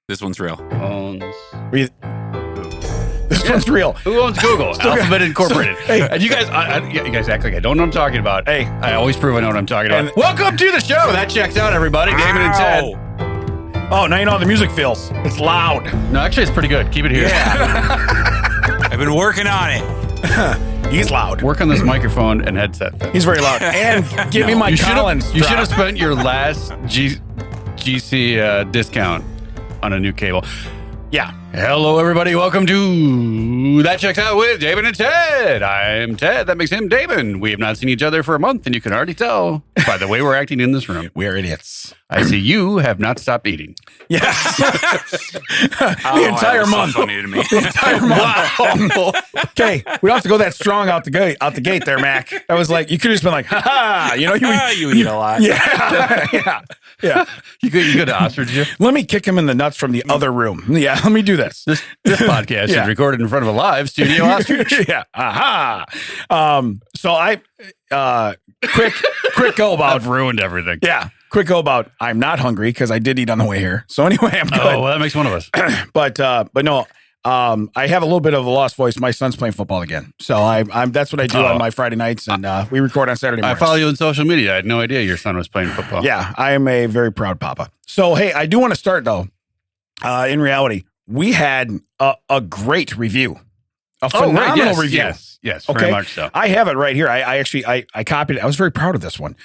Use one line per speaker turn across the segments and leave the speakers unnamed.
This one's real.
This one's real.
Who owns Google? Alphabet Incorporated.
Hey.
And you guys act like I don't know what I'm talking about.
Hey.
I always prove I know what I'm talking about.
And-
Welcome to the show. That checks out, everybody. Damon and Ted.
Oh, now you know how the music feels. It's loud.
No, actually, it's pretty good. Keep it here.
I've been working on it.
He's loud.
Work on this microphone and headset. Then.
He's very loud. And give me my Collins.
You should have spent your last GC discount on a new cable.
Yeah.
Hello, everybody. Welcome to That Checks Out with Damon and Ted. I'm Ted. That makes him Damon. We have not seen each other for a month, and you can already tell by the way we're acting in this room.
We're idiots.
I see you have not stopped eating.
Yes. The entire
that was
month.
So funny to me.
The entire month. Wow. Okay, we don't have to go that strong out the gate there, Mac. I was like, you could have just been like, ha ha. You know,
you eat a lot.
Yeah. Yeah.
You could ostrich you.
Let me kick him in the nuts from the other room. Yeah, let me do this.
This podcast is recorded in front of a live studio ostrich.
Yeah. Aha. So I quick go about.
I've ruined everything.
Yeah. Quick go about. I'm not hungry because I did eat on the way here. So anyway, I'm good.
Oh, well, that makes one of us.
But no. I have a little bit of a lost voice. My son's playing football again, so I'm that's what I do on my Friday nights, and we record on Saturday mornings.
I follow you on social media. I had no idea your son was playing football.
Yeah, I am a very proud papa. So hey, I do want to start though. In reality, we had a great review, a phenomenal review.
Yes,
okay?
very much so.
I have it right here. I actually copied it. I was very proud of this one.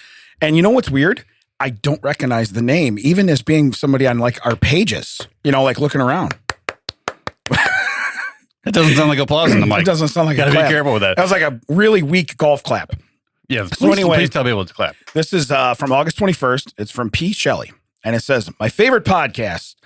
And you know what's weird? I don't recognize the name, even as being somebody on like our pages. You know, like looking around.
It doesn't sound like applause in the mic.
It doesn't sound like
Gotta
a clap.
be careful with that.
That was like a really weak golf clap.
Yeah.
So anyway,
please tell people to clap.
This is from August 21st. It's from P. Shelley. And it says, my favorite podcast.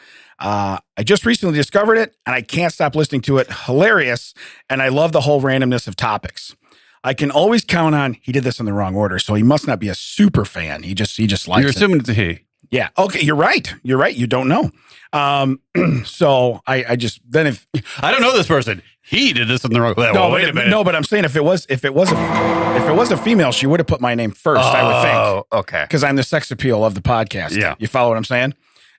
I just recently discovered it and I can't stop listening to it. Hilarious. And I love the whole randomness of topics. I can always count on, he did this in the wrong order, so he must not be a super fan. He just likes
You're assuming it's a he.
Yeah. Okay. You're right. You don't know. So I just, then if
I don't know this person, he did this in the wrong way.
no,
Wait a minute.
No, but I'm saying if it was a female, she would have put my name first, I would think.
Oh, okay.
Because I'm the sex appeal of the podcast.
Yeah.
You follow what I'm saying?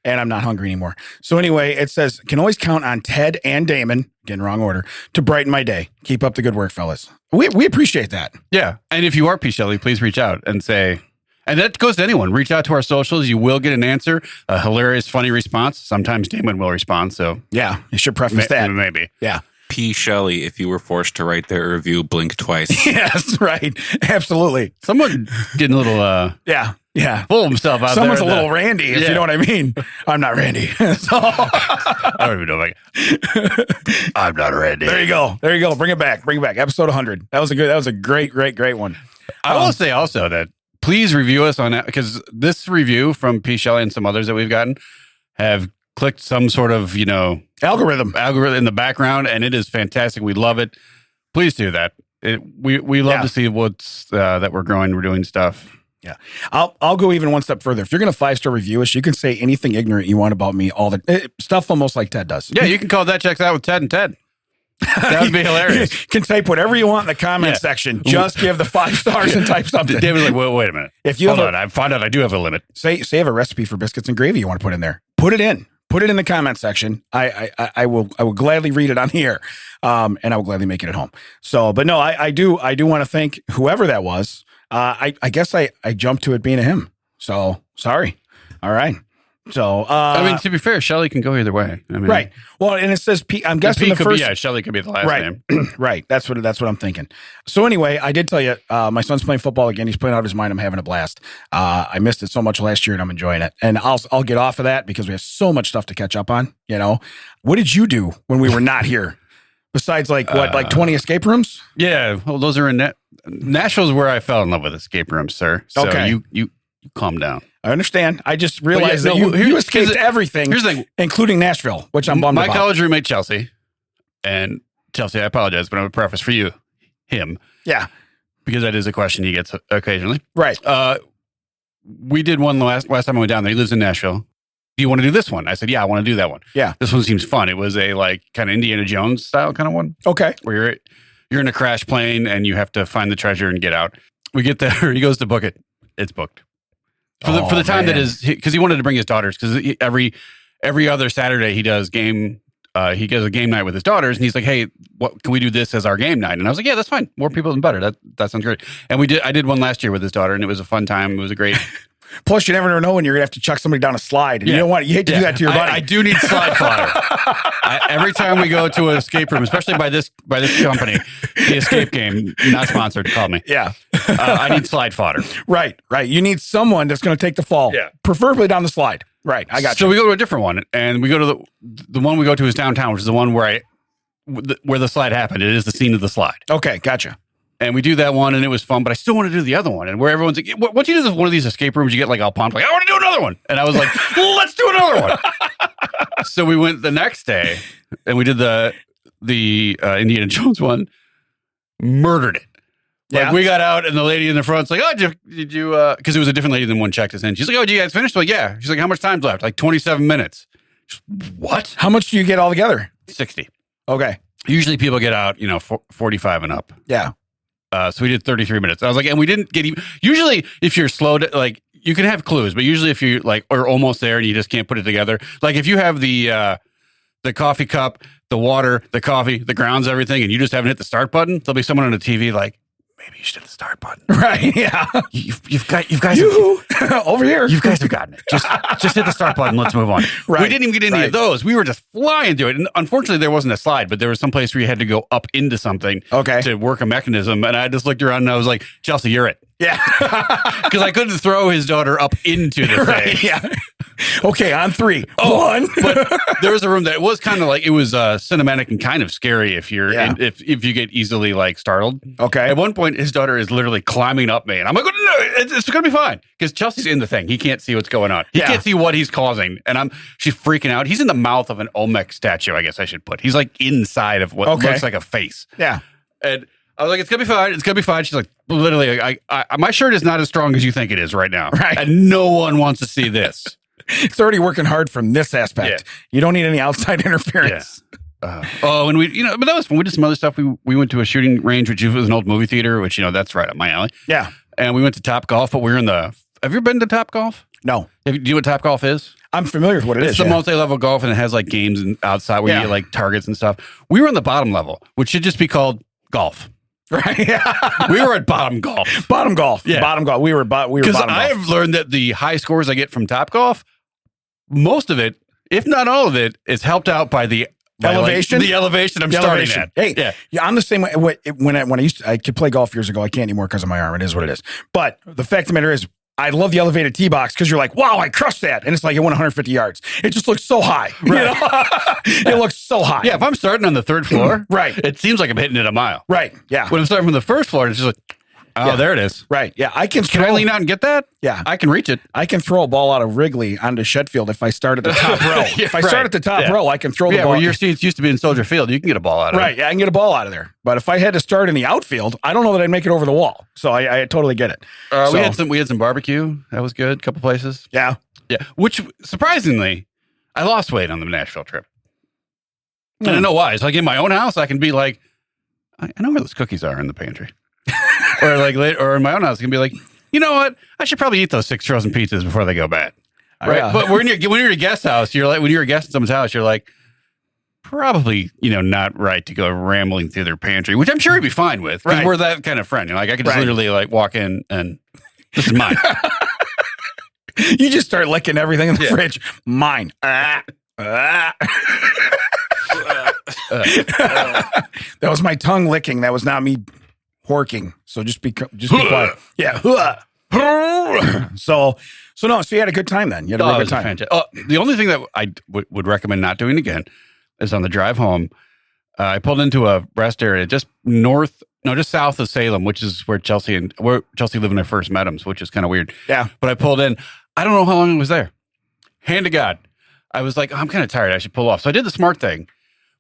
And I'm not hungry anymore. So anyway, it says, can always count on Ted and Damon, again, wrong order, to brighten my day. Keep up the good work, fellas. We appreciate that.
Yeah. And if you are P. Shelley, please reach out and say, and that goes to anyone. Reach out to our socials. You will get an answer, a hilarious, funny response. Sometimes Damon will respond. So
yeah, you should preface that.
Maybe.
Yeah.
P. Shelley, if you were forced to write their review, blink twice.
Yes, right. Absolutely.
Someone getting a little
Yeah.
full of himself out
Someone's
there.
a little Randy, if you know what I mean. I'm not Randy. So,
I don't even know if I'm not Randy.
there you go. Bring it back. Episode 100. That was a great one.
I will say also that please review us on that, because this review from P. Shelley and some others that we've gotten have clicked some sort of,
algorithm
in the background, and it is fantastic. We love it. Please do that. We love to see what's that we're growing. We're doing stuff.
Yeah. I'll go even one step further. If you're going to 5-star review us, you can say anything ignorant you want about me, all the stuff almost like Ted does.
Yeah, you can call That Checks Out with Ted and Ted. That would be hilarious.
You can type whatever you want in the comment section. Just give the 5 stars and type something.
David's like, wait a minute.
If you
Hold on, I found out I do have a limit.
Say you have a recipe for biscuits and gravy you want to put in there. Put it in. Put it in the comment section. I will gladly read it on here, and I will gladly make it at home. So, but no, I do want to thank whoever that was. I guess I jumped to it being a him. So sorry. All right. So
I mean, to be fair, Shelley can go either way. I mean,
right. Well, and it says P. I'm guessing the first.
Shelley could be the last name.
Right. That's what I'm thinking. So anyway, I did tell you, my son's playing football again. He's playing out of his mind. I'm having a blast. I missed it so much last year, and I'm enjoying it. And I'll get off of that because we have so much stuff to catch up on. What did you do when we were not here? Besides, like 20 escape rooms?
Yeah. Well, those are in Nashville's where I fell in love with escape rooms, sir. So
okay.
You calm down.
I understand. I just realized that you escaped everything,
here's the thing.
Including Nashville, which I'm bummed about.
My college roommate, Chelsea, and Chelsea, I apologize, but I'm a preface for you, him.
Yeah.
Because that is a question he gets occasionally.
Right.
We did one last time I went down there. He lives in Nashville. Do you want to do this one? I said, yeah, I want to do that one.
Yeah.
This one seems fun. It was a kind of Indiana Jones style kind of one.
Okay.
Where you're in a crash plane and you have to find the treasure and get out. We get there. He goes to book it. It's booked. For the time that is, because he wanted to bring his daughters, because every every other Saturday he does a game night with his daughters, and he's like, "Hey, what can we do this as our game night?" And I was like, "Yeah, that's fine. More people than better. That sounds great." And I did one last year with his daughter, and it was a fun time. It was a great.
Plus, you never know when you're gonna have to chuck somebody down a slide, and you hate to do that to your buddy.
I do need slide fodder. Every time we go to an escape room, especially by this company, the escape game, not sponsored, call me.
Yeah,
I need slide fodder.
Right. You need someone that's going to take the fall, preferably down the slide. Right, I got you.
So we go to a different one, and we go to the one we go to is downtown, which is the one where the slide happened. It is the scene of the slide.
Okay, gotcha.
And we do that one, and it was fun, but I still want to do the other one. And where everyone's like, once you do one of these escape rooms, you get like all pumped, like, I want to do another one. And I was like, let's do another one. So we went the next day, and we did the Indiana Jones one, murdered it. Like, we got out, and the lady in the front's like, "Oh, did you?" Because it was a different lady than one checked us in. She's like, "Oh, did you guys finish?" I'm like, "Yeah." She's like, "How much time's left?" Like 27 minutes. What?
How much do you get all together?
60.
Okay.
Usually people get out, 45 and up.
Yeah.
So we did 33 minutes. I was like, and we didn't get even. Usually, if you're slow, like you can have clues, but usually if you like are almost there and you just can't put it together, like if you have the coffee cup, the water, the coffee, the grounds, everything, and you just haven't hit the start button, there'll be someone on the TV like, maybe you should hit the start button.
Right? Yeah.
You guys
over here.
You guys have gotten it. Just hit the start button. Let's move on.
Right.
We didn't even get any of those. We were just flying through it. And unfortunately, there wasn't a slide, but there was some place where you had to go up into something to work a mechanism. And I just looked around and I was like, Chelsea, you're it.
Yeah.
Because I couldn't throw his daughter up into the thing.
Yeah. Okay, on 3.
Oh,
1.
But there was a room that was kind of like, it was cinematic and kind of scary if you're if you get easily like startled.
Okay.
At one point, his daughter is literally climbing up me, and I'm like, "No, it's going to be fine," because Chelsea's in the thing. He can't see what's going on. He can't see what he's causing, and she's freaking out. He's in the mouth of an Olmec statue. I guess I should put. He's like inside of what looks like a face.
Yeah.
And I was like, "It's gonna be fine. It's gonna be fine." She's like, "Literally, my shirt is not as strong as you think it is right now,
right?
And no one wants to see this."
It's already working hard from this aspect. Yeah. You don't need any outside interference.
Yeah. And we, but that was fun. We did some other stuff. We went to a shooting range, which was an old movie theater, which, that's right up my alley.
Yeah.
And we went to Top Golf, but we were have you ever been to Top Golf?
No.
Do you know what Top Golf is?
I'm familiar with what it is.
It's the multi-level golf, and it has like games and outside where you get like targets and stuff. We were on the bottom level, which should just be called golf.
Right. Yeah.
We were at bottom golf.
Bottom golf.
Yeah.
Bottom golf. We were bottom golf.
Because I have learned that the high scores I get from Top Golf, most of it, if not all of it, is helped out by the elevation. The elevation I'm starting at.
Hey, I'm the same way. When I could play golf years ago, I can't anymore because of my arm. It is what it is. But the fact of the matter is, I love the elevated tee box because you're like, wow, I crushed that. And it's like it went 150 yards. It just looks so high. Right. It looks so high.
Yeah, if I'm starting on the third floor,
right,
it seems like I'm hitting it a mile.
Right. Yeah.
When I'm starting from the first floor, it's just like, there it is.
Right. Yeah.
Can I lean out and get that?
Yeah.
I can reach it.
I can throw a ball out of Wrigley onto Shedfield if I start at the top row. If I start at the top row, I can throw the ball.
Where your seats used to be in Soldier Field, you can get a ball out of it.
Right. Yeah, I can get a ball out of there. But if I had to start in the outfield, I don't know that I'd make it over the wall. So I totally get it.
We had some barbecue. That was good. A couple places.
Yeah.
Yeah. Which, surprisingly, I lost weight on the Nashville trip. And I know why. It's like in my own house, I can be like, I know where those cookies are in the pantry. or in my own house, I can be like, you know what? I should probably eat those 6 frozen pizzas before they go bad. Right. But when you're at a guest house, you're like, when you're a guest in someone's house, you're like, probably, not right to go rambling through their pantry, which I'm sure he'd be fine with. Because we're that kind of friend. Like I could just literally like walk in and this is mine.
You just start licking everything in the fridge. Mine. That was my tongue licking. That was not me horking. So just be quiet. Yeah. So you had a good time then. You had a good time.
The only thing that I would recommend not doing again is on the drive home. I pulled into a rest area just south of Salem, which is where Chelsea lived when I first met him, which is kind of weird.
Yeah.
But I pulled in. I don't know how long I was there. Hand to God. I was like, I'm kind of tired. I should pull off. So I did the smart thing.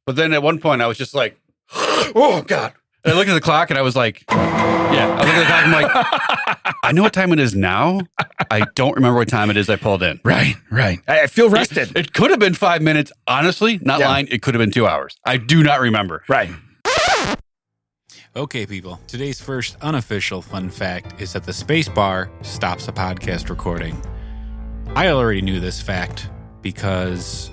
But then at one point I was just like, oh God. And I looked at the clock and I was like, I was looking at the clock and I'm like, I know what time it is now. I don't remember what time it is I pulled in.
Right. I feel rested.
It could have been 5 minutes. Honestly, not lying. It could have been 2 hours. I do not remember.
Right.
Okay, people. Today's first unofficial fun fact is that the space bar stops a podcast recording. I already knew this fact because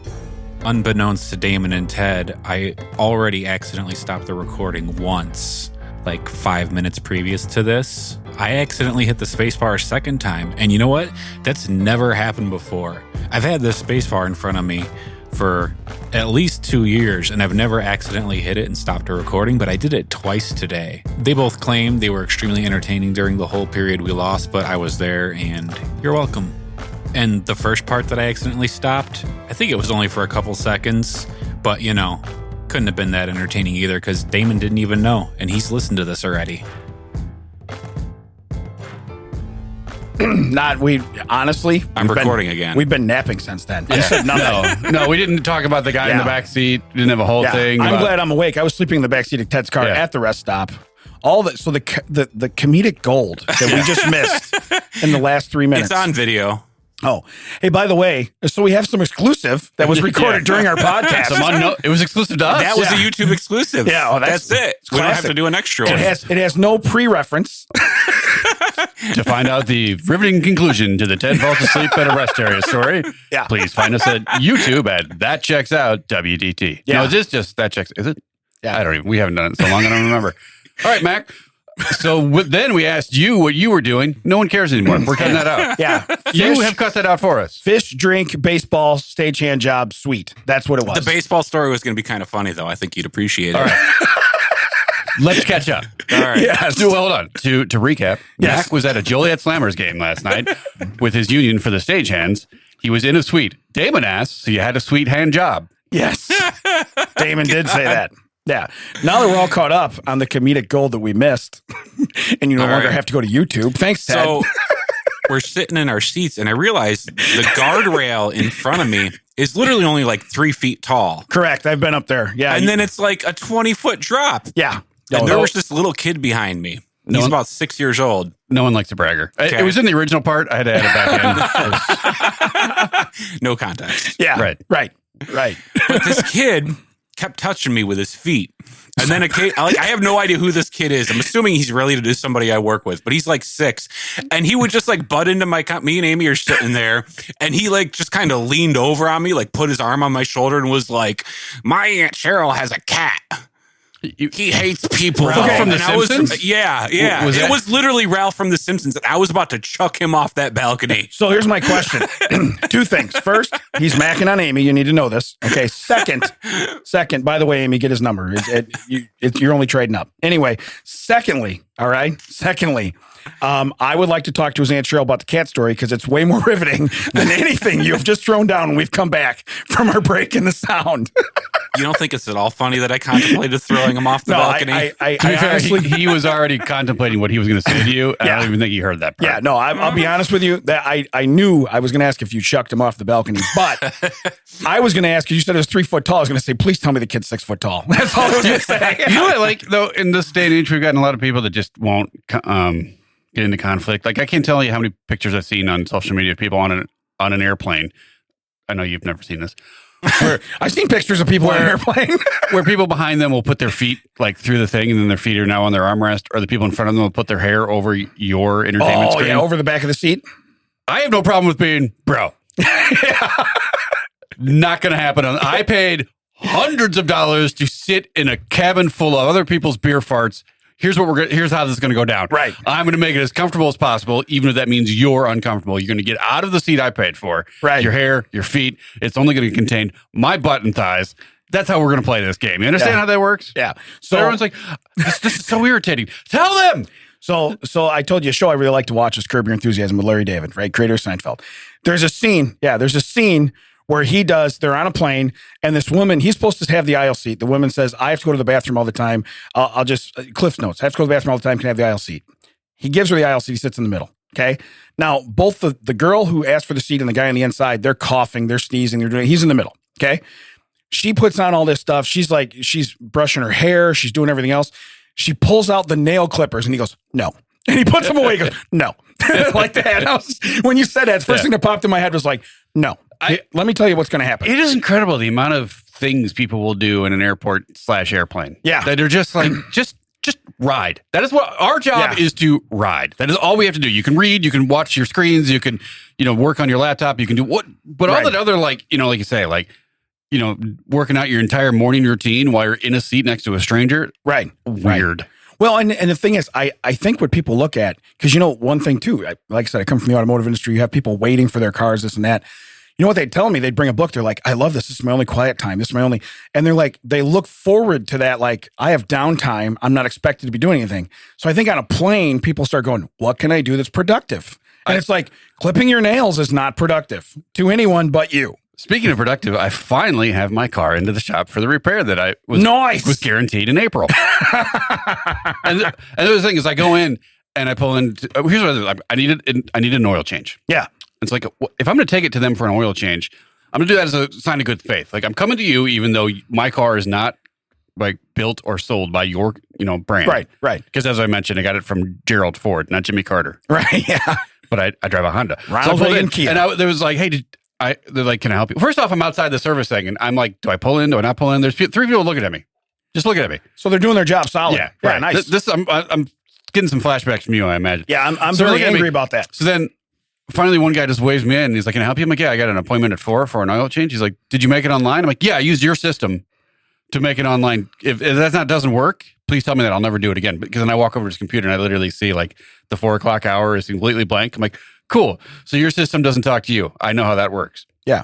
unbeknownst to Damon and Ted, I already accidentally stopped the recording once, like 5 minutes previous to this. I accidentally hit the spacebar a second time, and you know what? That's never happened before. I've had this spacebar in front of me for at least 2 years, and I've never accidentally hit it and stopped a recording, but I did it twice today. They both claimed they were extremely entertaining during the whole period we lost, but I was there, and you're welcome. And the first part that I accidentally stopped, I think it was only for a couple seconds, but couldn't have been that entertaining either because Damon didn't even know, and he's listened to this already.
Honestly,
I'm recording again.
We've been napping since then. I said nothing.
No, we didn't talk about the guy in the back seat. Didn't have a whole thing.
I'm glad I'm awake. I was sleeping in the back seat of Ted's car at the rest stop. So the comedic gold that we just missed in the last 3 minutes.
It's on video.
Oh, hey, by the way, so we have some exclusive that was recorded during our podcast.
It was exclusive to us.
That was a YouTube exclusive.
Yeah,
that's it. We don't have to do an extra one.
It has no pre-reference.
To find out the riveting conclusion to the Ted falls asleep at a rest area story, please find us at YouTube at That Checks Out WDT.
Yeah.
No, is this just That Checks? Is it?
Yeah.
I don't even. We haven't done it so long. I don't remember. All right, Mac. So then we asked you what you were doing. No one cares anymore. We're cutting that out.
Yeah.
You have cut that out for us.
Fish, drink, baseball, stagehand job, sweet. That's what it was.
The baseball story was going to be kind of funny, though. I think you'd appreciate it.
All right. Let's catch up.
All right.
Yes.
So, hold on. To recap, Mac was at a Joliet Slammers game last night with his union for the stagehands. He was in a suite. Damon asked, so you had a sweet hand job.
Yes. Damon did say that. Yeah. Now that we're all caught up on the comedic gold that we missed, and you no longer have to go to YouTube. Thanks, Ted.
So we're sitting in our seats, and I realized the guardrail in front of me is literally only like 3 feet tall.
Correct. I've been up there. Yeah.
And then it's like a 20-foot drop.
Yeah.
And there was this little kid behind me. He's about 6 years old.
No one likes a bragger.
Okay.
It was in the original part. I had to add it back in.
No context.
Yeah.
Right.
But this kid kept touching me with his feet. And then I have no idea who this kid is. I'm assuming he's related to somebody I work with, but he's like 6. And he would just like butt into me and Amy are sitting there. And he like just kind of leaned over on me, like put his arm on my shoulder and was like, my Aunt Cheryl has a cat. He hates people.
Ralph from The Simpsons?
It was literally Ralph from The Simpsons. And I was about to chuck him off that balcony.
So here's my question. 2 things. First, he's macking on Amy. You need to know this. Okay. Second, by the way, Amy, get his number. You're only trading up. Anyway, secondly, I would like to talk to his Aunt Cheryl about the cat story because it's way more riveting than anything you've just thrown down when we've come back from our break in the sound.
You don't think it's at all funny that I contemplated throwing him off the balcony?
I honestly, he was already contemplating what he was going to say to you. And I don't even think he heard that part.
Yeah, no, I'll be honest with you. That I knew I was going to ask if you chucked him off the balcony, but I was going to ask you. You said it was 3 foot tall. I was going to say, please tell me the kid's 6 foot tall. That's all I was going to say.
You know what? Like though, in this day and age, we've gotten a lot of people that just won't get into conflict. Like I can't tell you how many pictures I've seen on social media of people on an airplane. I know you've never seen this.
Where I've seen pictures of people on an airplane
where people behind them will put their feet like through the thing and then their feet are now on their armrest, or the people in front of them will put their hair over your entertainment screen.
Yeah, over the back of the seat.
I have no problem with being bro. Not going to happen. I paid hundreds of dollars to sit in a cabin full of other people's beer farts. Here's how this is going to go down.
Right.
I'm going to make it as comfortable as possible, even if that means you're uncomfortable. You're going to get out of the seat I paid for.
Right.
Your hair, your feet. It's only going to contain my butt and thighs. That's how we're going to play this game. You understand how that works?
Yeah.
So everyone's like, this is so irritating. Tell them.
So I told you a show I really like to watch is Curb Your Enthusiasm with Larry David, right? Creator of Seinfeld. There's a scene where they're on a plane, and this woman, he's supposed to have the aisle seat. The woman says, I have to go to the bathroom all the time. I'll just, Cliff Notes, I have to go to the bathroom all the time. Can I have the aisle seat? He gives her the aisle seat. He sits in the middle. Okay. Now, both the girl who asked for the seat and the guy on the inside, they're coughing, they're sneezing, he's in the middle. Okay. She puts on all this stuff. She's brushing her hair. She's doing everything else. She pulls out the nail clippers and he goes, no. And he puts them away. He goes, no. Like that. When you said that, the first thing that popped in my head was like, no. Let me tell you what's going to happen.
It is incredible the amount of things people will do in an airport / airplane.
Yeah.
That are just like, just just ride. That is what our job is, to ride. That is all we have to do. You can read, you can watch your screens, you can, work on your laptop, you can do but all that other, like you say, working out your entire morning routine while you're in a seat next to a stranger.
Right.
Weird.
Right. Well, and the thing is, I think what people look at, because, one thing too, like I said, I come from the automotive industry. You have people waiting for their cars, this and that. You know what they'd tell me? They'd bring a book. They're like, I love this. This is my only quiet time. This is my only, and they're like, they look forward to that. Like, I have downtime. I'm not expected to be doing anything. So I think on a plane, people start going, what can I do that's productive? And it's like, clipping your nails is not productive to anyone but you.
Speaking of productive, I finally have my car into the shop for the repair that I was guaranteed in April. and the other thing is, I go in and I pull in. Here's what I needed an oil change.
Yeah,
it's like, if I'm going to take it to them for an oil change, I'm going to do that as a sign of good faith. Like, I'm coming to you, even though my car is not like built or sold by your brand.
Right.
Because as I mentioned, I got it from Gerald Ford, not Jimmy Carter.
Right. Yeah.
But I drive a Honda.
Ronald Reagan Kia.
And there was like, hey, they're like, can I help you? First off, I'm outside the service thing, and I'm like, do I pull in? Do I not pull in? There's 3 people looking at me. Just looking at me.
So they're doing their job solid.
Yeah, right.
Nice.
This I'm getting some flashbacks from you, I imagine.
Yeah, I'm very angry about that.
So then finally one guy just waves me in, and he's like, can I help you? I'm like, yeah, I got an appointment at 4 for an oil change. He's like, did you make it online? I'm like, yeah, I used your system to make it online. If that doesn't work, please tell me that. I'll never do it again. Because then I walk over to his computer and I literally see like the 4 o'clock hour is completely blank. I'm like, cool. So your system doesn't talk to you. I know how that works.
Yeah.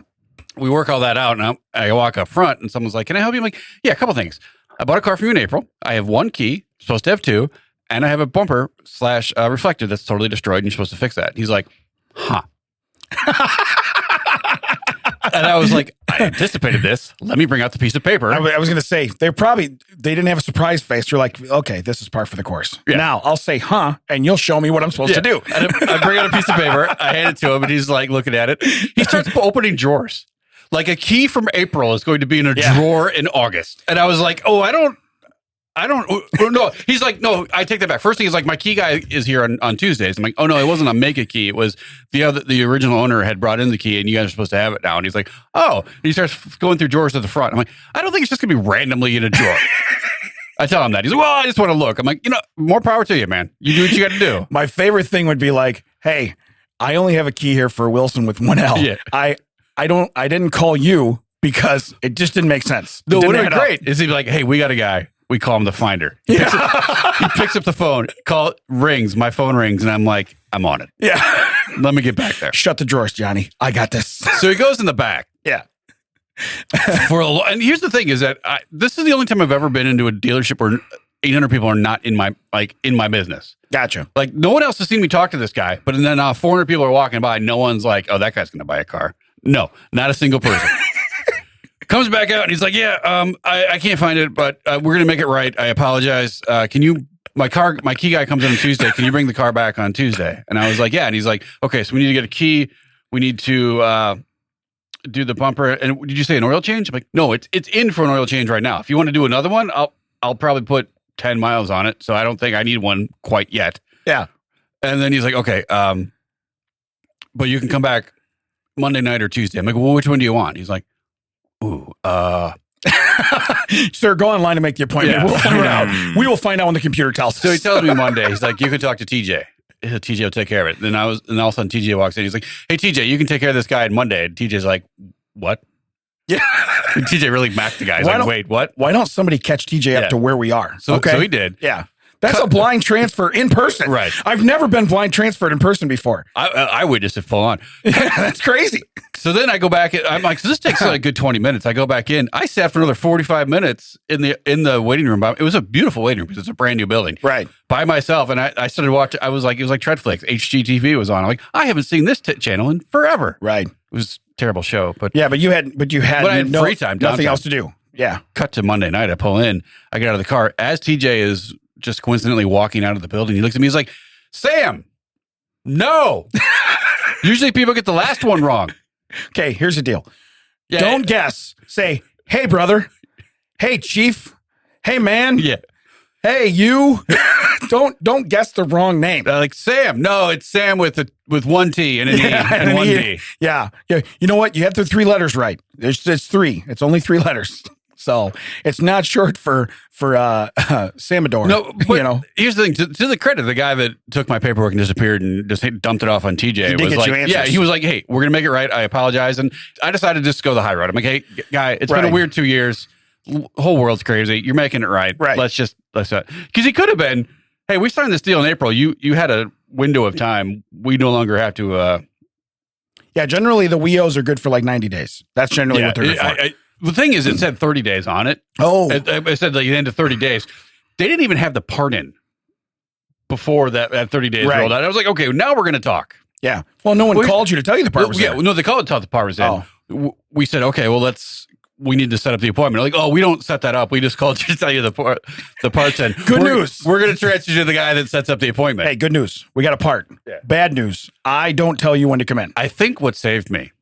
We work all that out, and I walk up front, and someone's like, can I help you? I'm like, yeah, a couple things. I bought a car from you in April. I have 1 key, supposed to have 2, and I have a bumper / reflector that's totally destroyed, and you're supposed to fix that. He's like, huh. And I was like, I anticipated this. Let me bring out the piece of paper.
I was going to say, they didn't have a surprise face. They're like, okay, this is par for the course. Yeah. Now I'll say, huh, and you'll show me what I'm supposed to do.
And I bring out a piece of paper. I hand it to him, and he's like looking at it. He starts opening drawers. Like, a key from April is going to be in a drawer in August. And I was like, oh, I don't, no. He's like, no, I take that back. First thing is like, my key guy is here on Tuesdays. I'm like, oh no, it wasn't a make a key. It was the original owner had brought in the key, and you guys are supposed to have it now. And he's like, oh, and he starts going through drawers to the front. I'm like, I don't think it's just going to be randomly in a drawer. I tell him that. He's like, well, I just want to look. I'm like, more power to you, man. You do what you got to do.
My favorite thing would be like, hey, I only have a key here for Wilson with 1 L. Yeah. I didn't call you because it just didn't make sense.
No, what would be great is he'd be like, hey, we got a guy. We call him the Finder. He picks up the phone, rings, my phone rings, and I'm like, I'm on it.
Yeah.
Let me get back there.
Shut the drawers, Johnny. I got this.
So he goes in the back.
Yeah.
And here's the thing is that this is the only time I've ever been into a dealership where 800 people are not in my business.
Gotcha.
Like, no one else has seen me talk to this guy, but then 400 people are walking by. No one's like, oh, that guy's going to buy a car. No, not a single person. Comes back out and he's like, yeah, I can't find it, but we're going to make it right. I apologize. My key guy comes in on Tuesday. Can you bring the car back on Tuesday? And I was like, yeah. And he's like, okay, so we need to get a key. We need to do the bumper. And did you say an oil change? I'm like, no, it's in for an oil change right now. If you want to do another one, I'll probably put 10 miles on it. So I don't think I need one quite yet.
Yeah.
And then he's like, okay, but you can come back Monday night or Tuesday. I'm like, well, which one do you want? He's like, ooh,
Sir, go online and make the appointment. Yeah. We'll find out. We will find out when the computer tells us.
So he tells me Monday, he's like, you can talk to TJ. TJ will take care of it. Then all of a sudden TJ walks in. He's like, hey, TJ, you can take care of this guy on Monday. And TJ's like, what?
Yeah.
And TJ really macked the guy. He's like, wait, what?
Why don't somebody catch TJ up to where we are?
So he did.
Yeah. That's a blind transfer in person.
Right.
I've never been blind transferred in person before.
I witnessed it full on.
That's crazy.
So then I go back. I'm like, so this takes like a good 20 minutes. I go back in. I sat for another 45 minutes in the waiting room. It was a beautiful waiting room because it's a brand new building.
Right.
By myself. And I started watching. I was like, it was like Treadflix. HGTV was on. I'm like, I haven't seen this channel in forever.
Right.
It was a terrible show. But
yeah, but you had
I had free time.
Nothing else to do. Yeah.
Cut to Monday night. I pull in. I get out of the car. As TJ is just coincidentally walking out of the building, he looks at me. He's like, Sam, no. Usually people get the last one wrong.
Okay, here's the deal. Yeah, don't guess. Say, hey, brother. Hey, chief. Hey, man.
Yeah.
Hey, you. Don't guess the wrong name.
Like Sam. No, it's Sam with 1 T and an E and 1 D.
Yeah. You know what? You had the 3 letters right. It's 3. It's only 3 letters. So it's not short for Samador.
No, but
–
here's the thing. To the credit of the guy that took my paperwork and disappeared and just dumped it off on TJ, was like, he was like, hey, we're going to make it right. I apologize. And I decided to just go the high road. I'm like, hey, guy, it's been a weird 2 years. Whole world's crazy. You're making it right. Let's because he could have been, hey, we signed this deal in April. You had a window of time. We no longer have to.
Yeah, generally the WEOs are good for like 90 days. That's generally what they're good for.
The thing is, it said 30 days on it.
Oh.
It said like the end of 30 days. They didn't even have the part in before that 30 days rolled out. I was like, okay, now we're going to talk.
Yeah. Well, no one called you to tell you the part was in.
Yeah, no, they called to tell the part was in. Oh. We said, okay, well, we need to set up the appointment. Like, oh, we don't set that up. We just called you to tell you the part's in.
Good news.
We're going to transfer you to the guy that sets up the appointment.
Hey, good news. We got a part.
Yeah.
Bad news. I don't tell you when to come in.
I think what saved me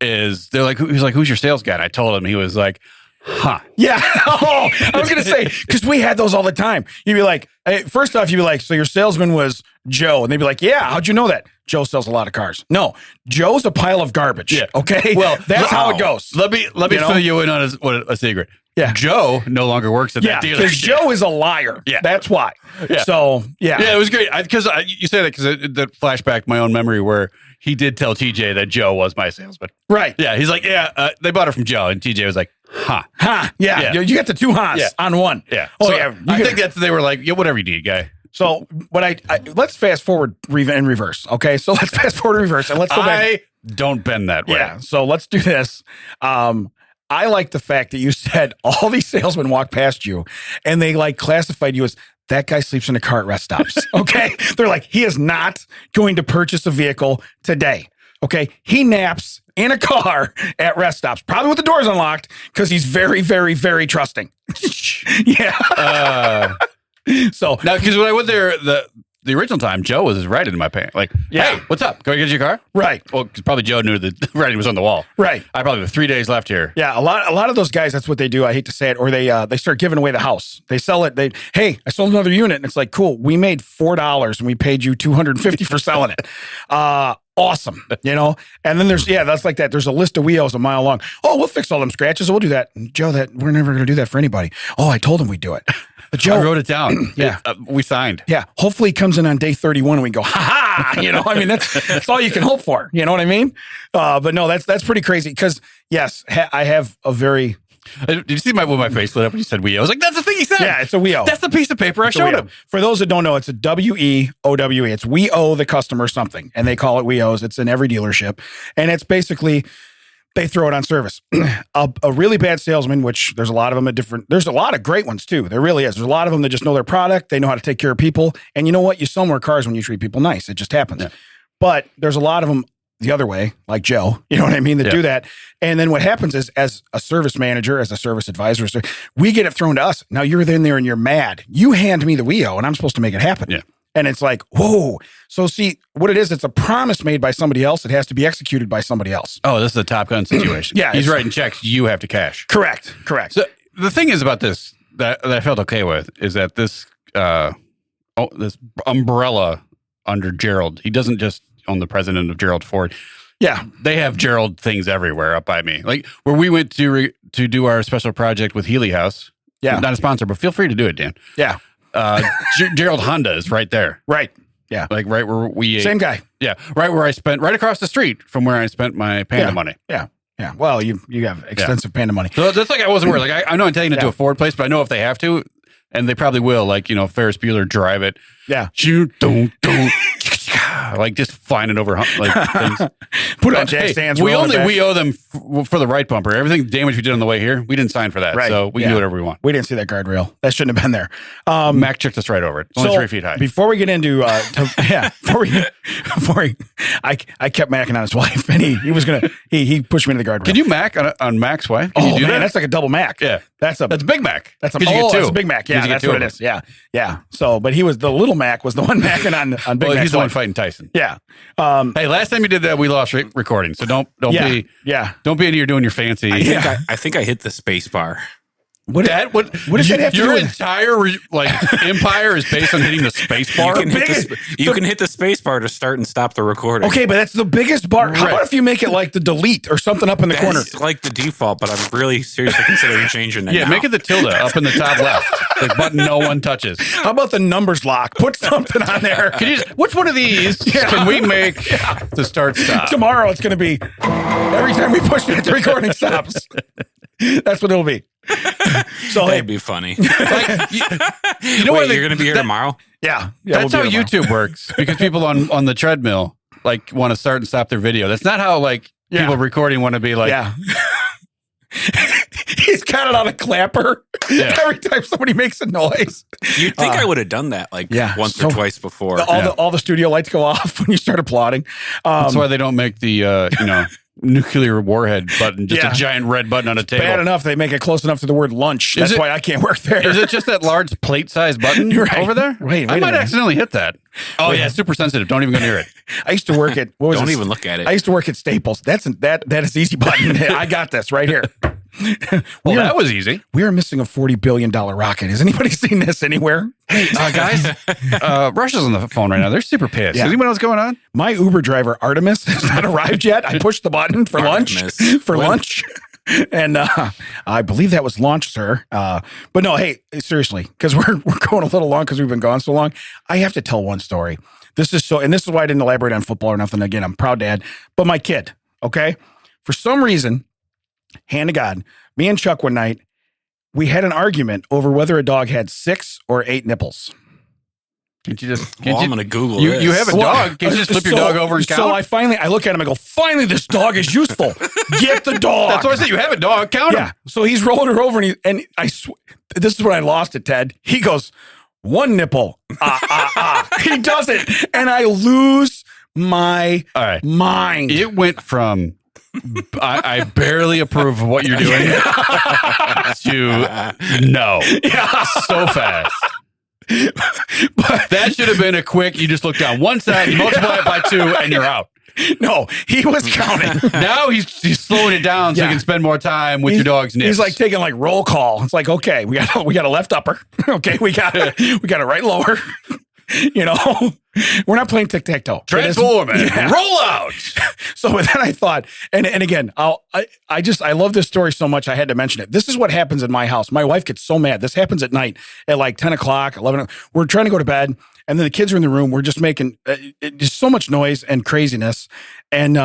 is they're like, he's like, who's your sales guy? And I told him, he was like, huh.
Yeah. Oh, I was going to say, because we had those all the time. You'd be like, hey, first off, you'd be like, so your salesman was Joe. And they'd be like, yeah, how'd you know that? Joe sells a lot of cars. No, Joe's a pile of garbage. Yeah. Okay.
Well,
that's how it goes.
Let me fill you in on a secret.
Yeah.
Joe no longer works at that dealership.
Because Joe is a liar. Yeah. That's why.
Yeah.
So, yeah.
Yeah, it was great. Because you say that because that flashback my own memory where he did tell TJ that Joe was my salesman.
Right.
Yeah. He's like, they bought it from Joe. And TJ was like, huh.
Huh. Yeah. You get the two hahs on one.
Yeah.
Oh,
so
yeah.
I think they were like, yeah, whatever you need, guy.
So, but let's fast forward in reverse. Okay. So let's fast forward in reverse and let's go back.
I don't bend that way.
Yeah. So let's do this. I like the fact that you said all these salesmen walk past you and they like classified you as that guy sleeps in a car at rest stops. Okay. They're like, he is not going to purchase a vehicle today. Okay. He naps in a car at rest stops, probably with the doors unlocked because he's very, very, very trusting. Yeah. So
now, because when I went there, the original time, Joe was writing in my pants. Like, hey, what's up? Go get your car?
Right.
Well, because probably Joe knew the writing was on the wall.
Right.
I probably have 3 days left here.
Yeah, a lot of those guys, that's what they do. I hate to say it, or they start giving away the house. They sell it. Hey, I sold another unit, and it's like, cool. We made $4 and we paid you $250 for selling it. Awesome, And then that's like that. There's a list of wheels a mile long. Oh, we'll fix all them scratches. We'll do that, Joe. We're never going to do that for anybody. Oh, I told him we'd do it. But Joe,
I wrote it down.
Yeah,
we signed.
Yeah, hopefully he comes in on day 31 and we go, ha ha. I mean, that's all you can hope for. You know what I mean? But no, that's pretty crazy. Because yes, I have a very.
Did you see when my face lit up when you said WEO? I was like, that's the thing he said.
Yeah, it's a WEO.
That's the piece of paper I showed him.
For those that don't know, it's a WEOWE. It's we owe the customer something, and they call it WEOs. It's in every dealership, and it's basically. They throw it on service. A really bad salesman, which there's a lot of them there's a lot of great ones too. There really is. There's a lot of them that just know their product. They know how to take care of people. And you know what? You sell more cars when you treat people nice. It just happens. Yeah. But there's a lot of them the other way, like Joe, you know what I mean, that do that. And then what happens is as a service manager, as a service advisor, we get it thrown to us. Now you're in there and you're mad. You hand me the WEO and I'm supposed to make it happen.
Yeah.
And it's like, whoa. So see, what it is, it's a promise made by somebody else. It has to be executed by somebody else.
Oh, this is a Top Gun situation.
Yeah.
He's writing checks. You have to cash.
Correct.
So the thing is about this that I felt okay with is that this umbrella under Gerald, he doesn't just own the president of Gerald Ford.
Yeah.
They have Gerald things everywhere up by me. Like where we went to do our special project with Healy House.
Yeah.
Not a sponsor, but feel free to do it, Dan.
Yeah.
Gerald Honda is right there.
Right. Yeah.
Like right where we ate.
Same guy.
Yeah. Right where I spent, right across the street from where I spent my Panda money.
Yeah. Yeah. Well, you have extensive Panda money.
So that's like I wasn't worried. Like I know I'm taking it to a Ford place, but I know if they have to, and they probably will, like, Ferris Bueller drive it.
Yeah.
Shoot, don't. Like just flying it over like things.
Put it on jack stands.
We owe them for the right bumper. Everything damage we did on the way here, we didn't sign for that. Right. So we can do whatever we want.
We didn't see that guardrail. That shouldn't have been there.
Mac checked us right over it. It's only 3 feet high.
Before we get into I kept macking on his wife, and he was gonna he pushed me into the guardrail.
Can you mac on Mac's wife? Can you do that?
That's like a double Mac.
Yeah,
that's
Big Mac.
That's a Big Mac. Yeah, that's what it is. Yeah. So, but he was the little Mac was the one macking on Big Mac.
He's the one fighting Tyson.
Yeah.
Hey, last time you did that, we lost recording. So don't be in here doing your fancy.
I think I hit the space bar.
What does that have to do
Your
with
entire empire is based on hitting the space bar?
You can hit the space bar to start and stop the recording.
Okay, but that's the biggest bar. How about if you make it like the delete or something up in the corner?
It's like the default, but I'm really seriously considering changing it.
Yeah, make it the tilde up in the top left. The button no one touches.
How about the numbers lock? Put something on there.
Which one of these can we make to start stop?
Tomorrow it's going to be every time we push it, the recording stops. That's what it'll be. So
that'd be funny.
You know what?
You're going to be here tomorrow?
Yeah,
that's how YouTube works, because people on the treadmill want to start and stop their video. That's not how people recording want to be like.
Yeah. He's got it on a clapper every time somebody makes a noise.
You'd think I would have done that once or twice before.
All the studio lights go off when you start applauding.
That's why they don't make the nuclear warhead button, just a giant red button on a table.
Bad enough they make it close enough to the word lunch. That's why I can't work there.
Is it just that large plate-sized button over there?
Wait
I might accidentally hit that. Oh yeah, super sensitive. Don't even go near it.
I used to work at
Don't even look at it.
I used to work at Staples. That is easy button. I got this right here.
Well, that was easy.
We are missing a $40 billion rocket. Has anybody seen this anywhere?
Hey, guys, Russia's on the phone right now. They're super pissed.
Yeah.
Does anyone know what's going on?
My Uber driver, Artemis, has not arrived yet. I pushed the button for lunch. And I believe that was launch, sir. But no, hey, seriously, because we're going a little long because we've been gone so long. I have to tell one story. This is why I didn't elaborate on football or nothing. Again, I'm proud dad. But my kid, okay? For some reason, hand to God, me and Chuck one night, we had an argument over whether a dog had 6 or 8 nipples.
I'm going to Google
you.
this.
You have a dog. Can you just flip your dog over and count?
So I look at him, I go, finally, this dog is useful. Get the dog.
That's what I said. You have a dog. Count him.
So he's rolling her over, and this is when I lost it, Ted. He goes, 1 nipple. He does it, and I lose my mind.
It went from I barely approve of what you're doing to no. Yeah. So fast. But that should have been a quick, you just look down one side, you multiply it by 2, and you're out.
No, he was counting.
Now he's slowing it down so you can spend more time with your dog's nips.
He's like taking roll call. It's like, okay, we got a left upper. Okay, we got a right lower. We're not playing tic-tac-toe.
Transform it. Roll out.
So then I thought, and again, I love this story so much I had to mention it. This is what happens in my house. My wife gets so mad. This happens at night at 10 o'clock, 11. We're trying to go to bed, and then the kids are in the room. We're just making just so much noise and craziness. And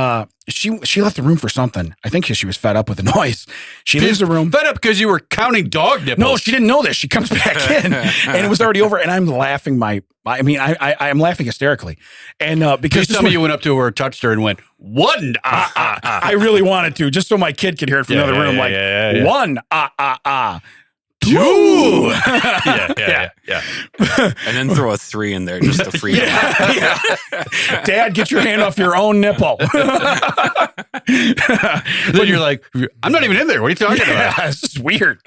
she left the room for something. I think she was fed up with the noise. She leaves the room.
Fed up because you were counting dog nipples.
No, she didn't know this. She comes back in, and it was already over. And I'm laughing. I'm laughing hysterically. And because
some of you went up to her, touched her, and went 1
I really wanted to, just so my kid could hear it from the other room. 1 2.
Yeah.
And then throw a 3 in there just to free
yeah. Dad, get your hand off your own nipple.
Then you're like, I'm not even in there. What are you talking about?
This is weird.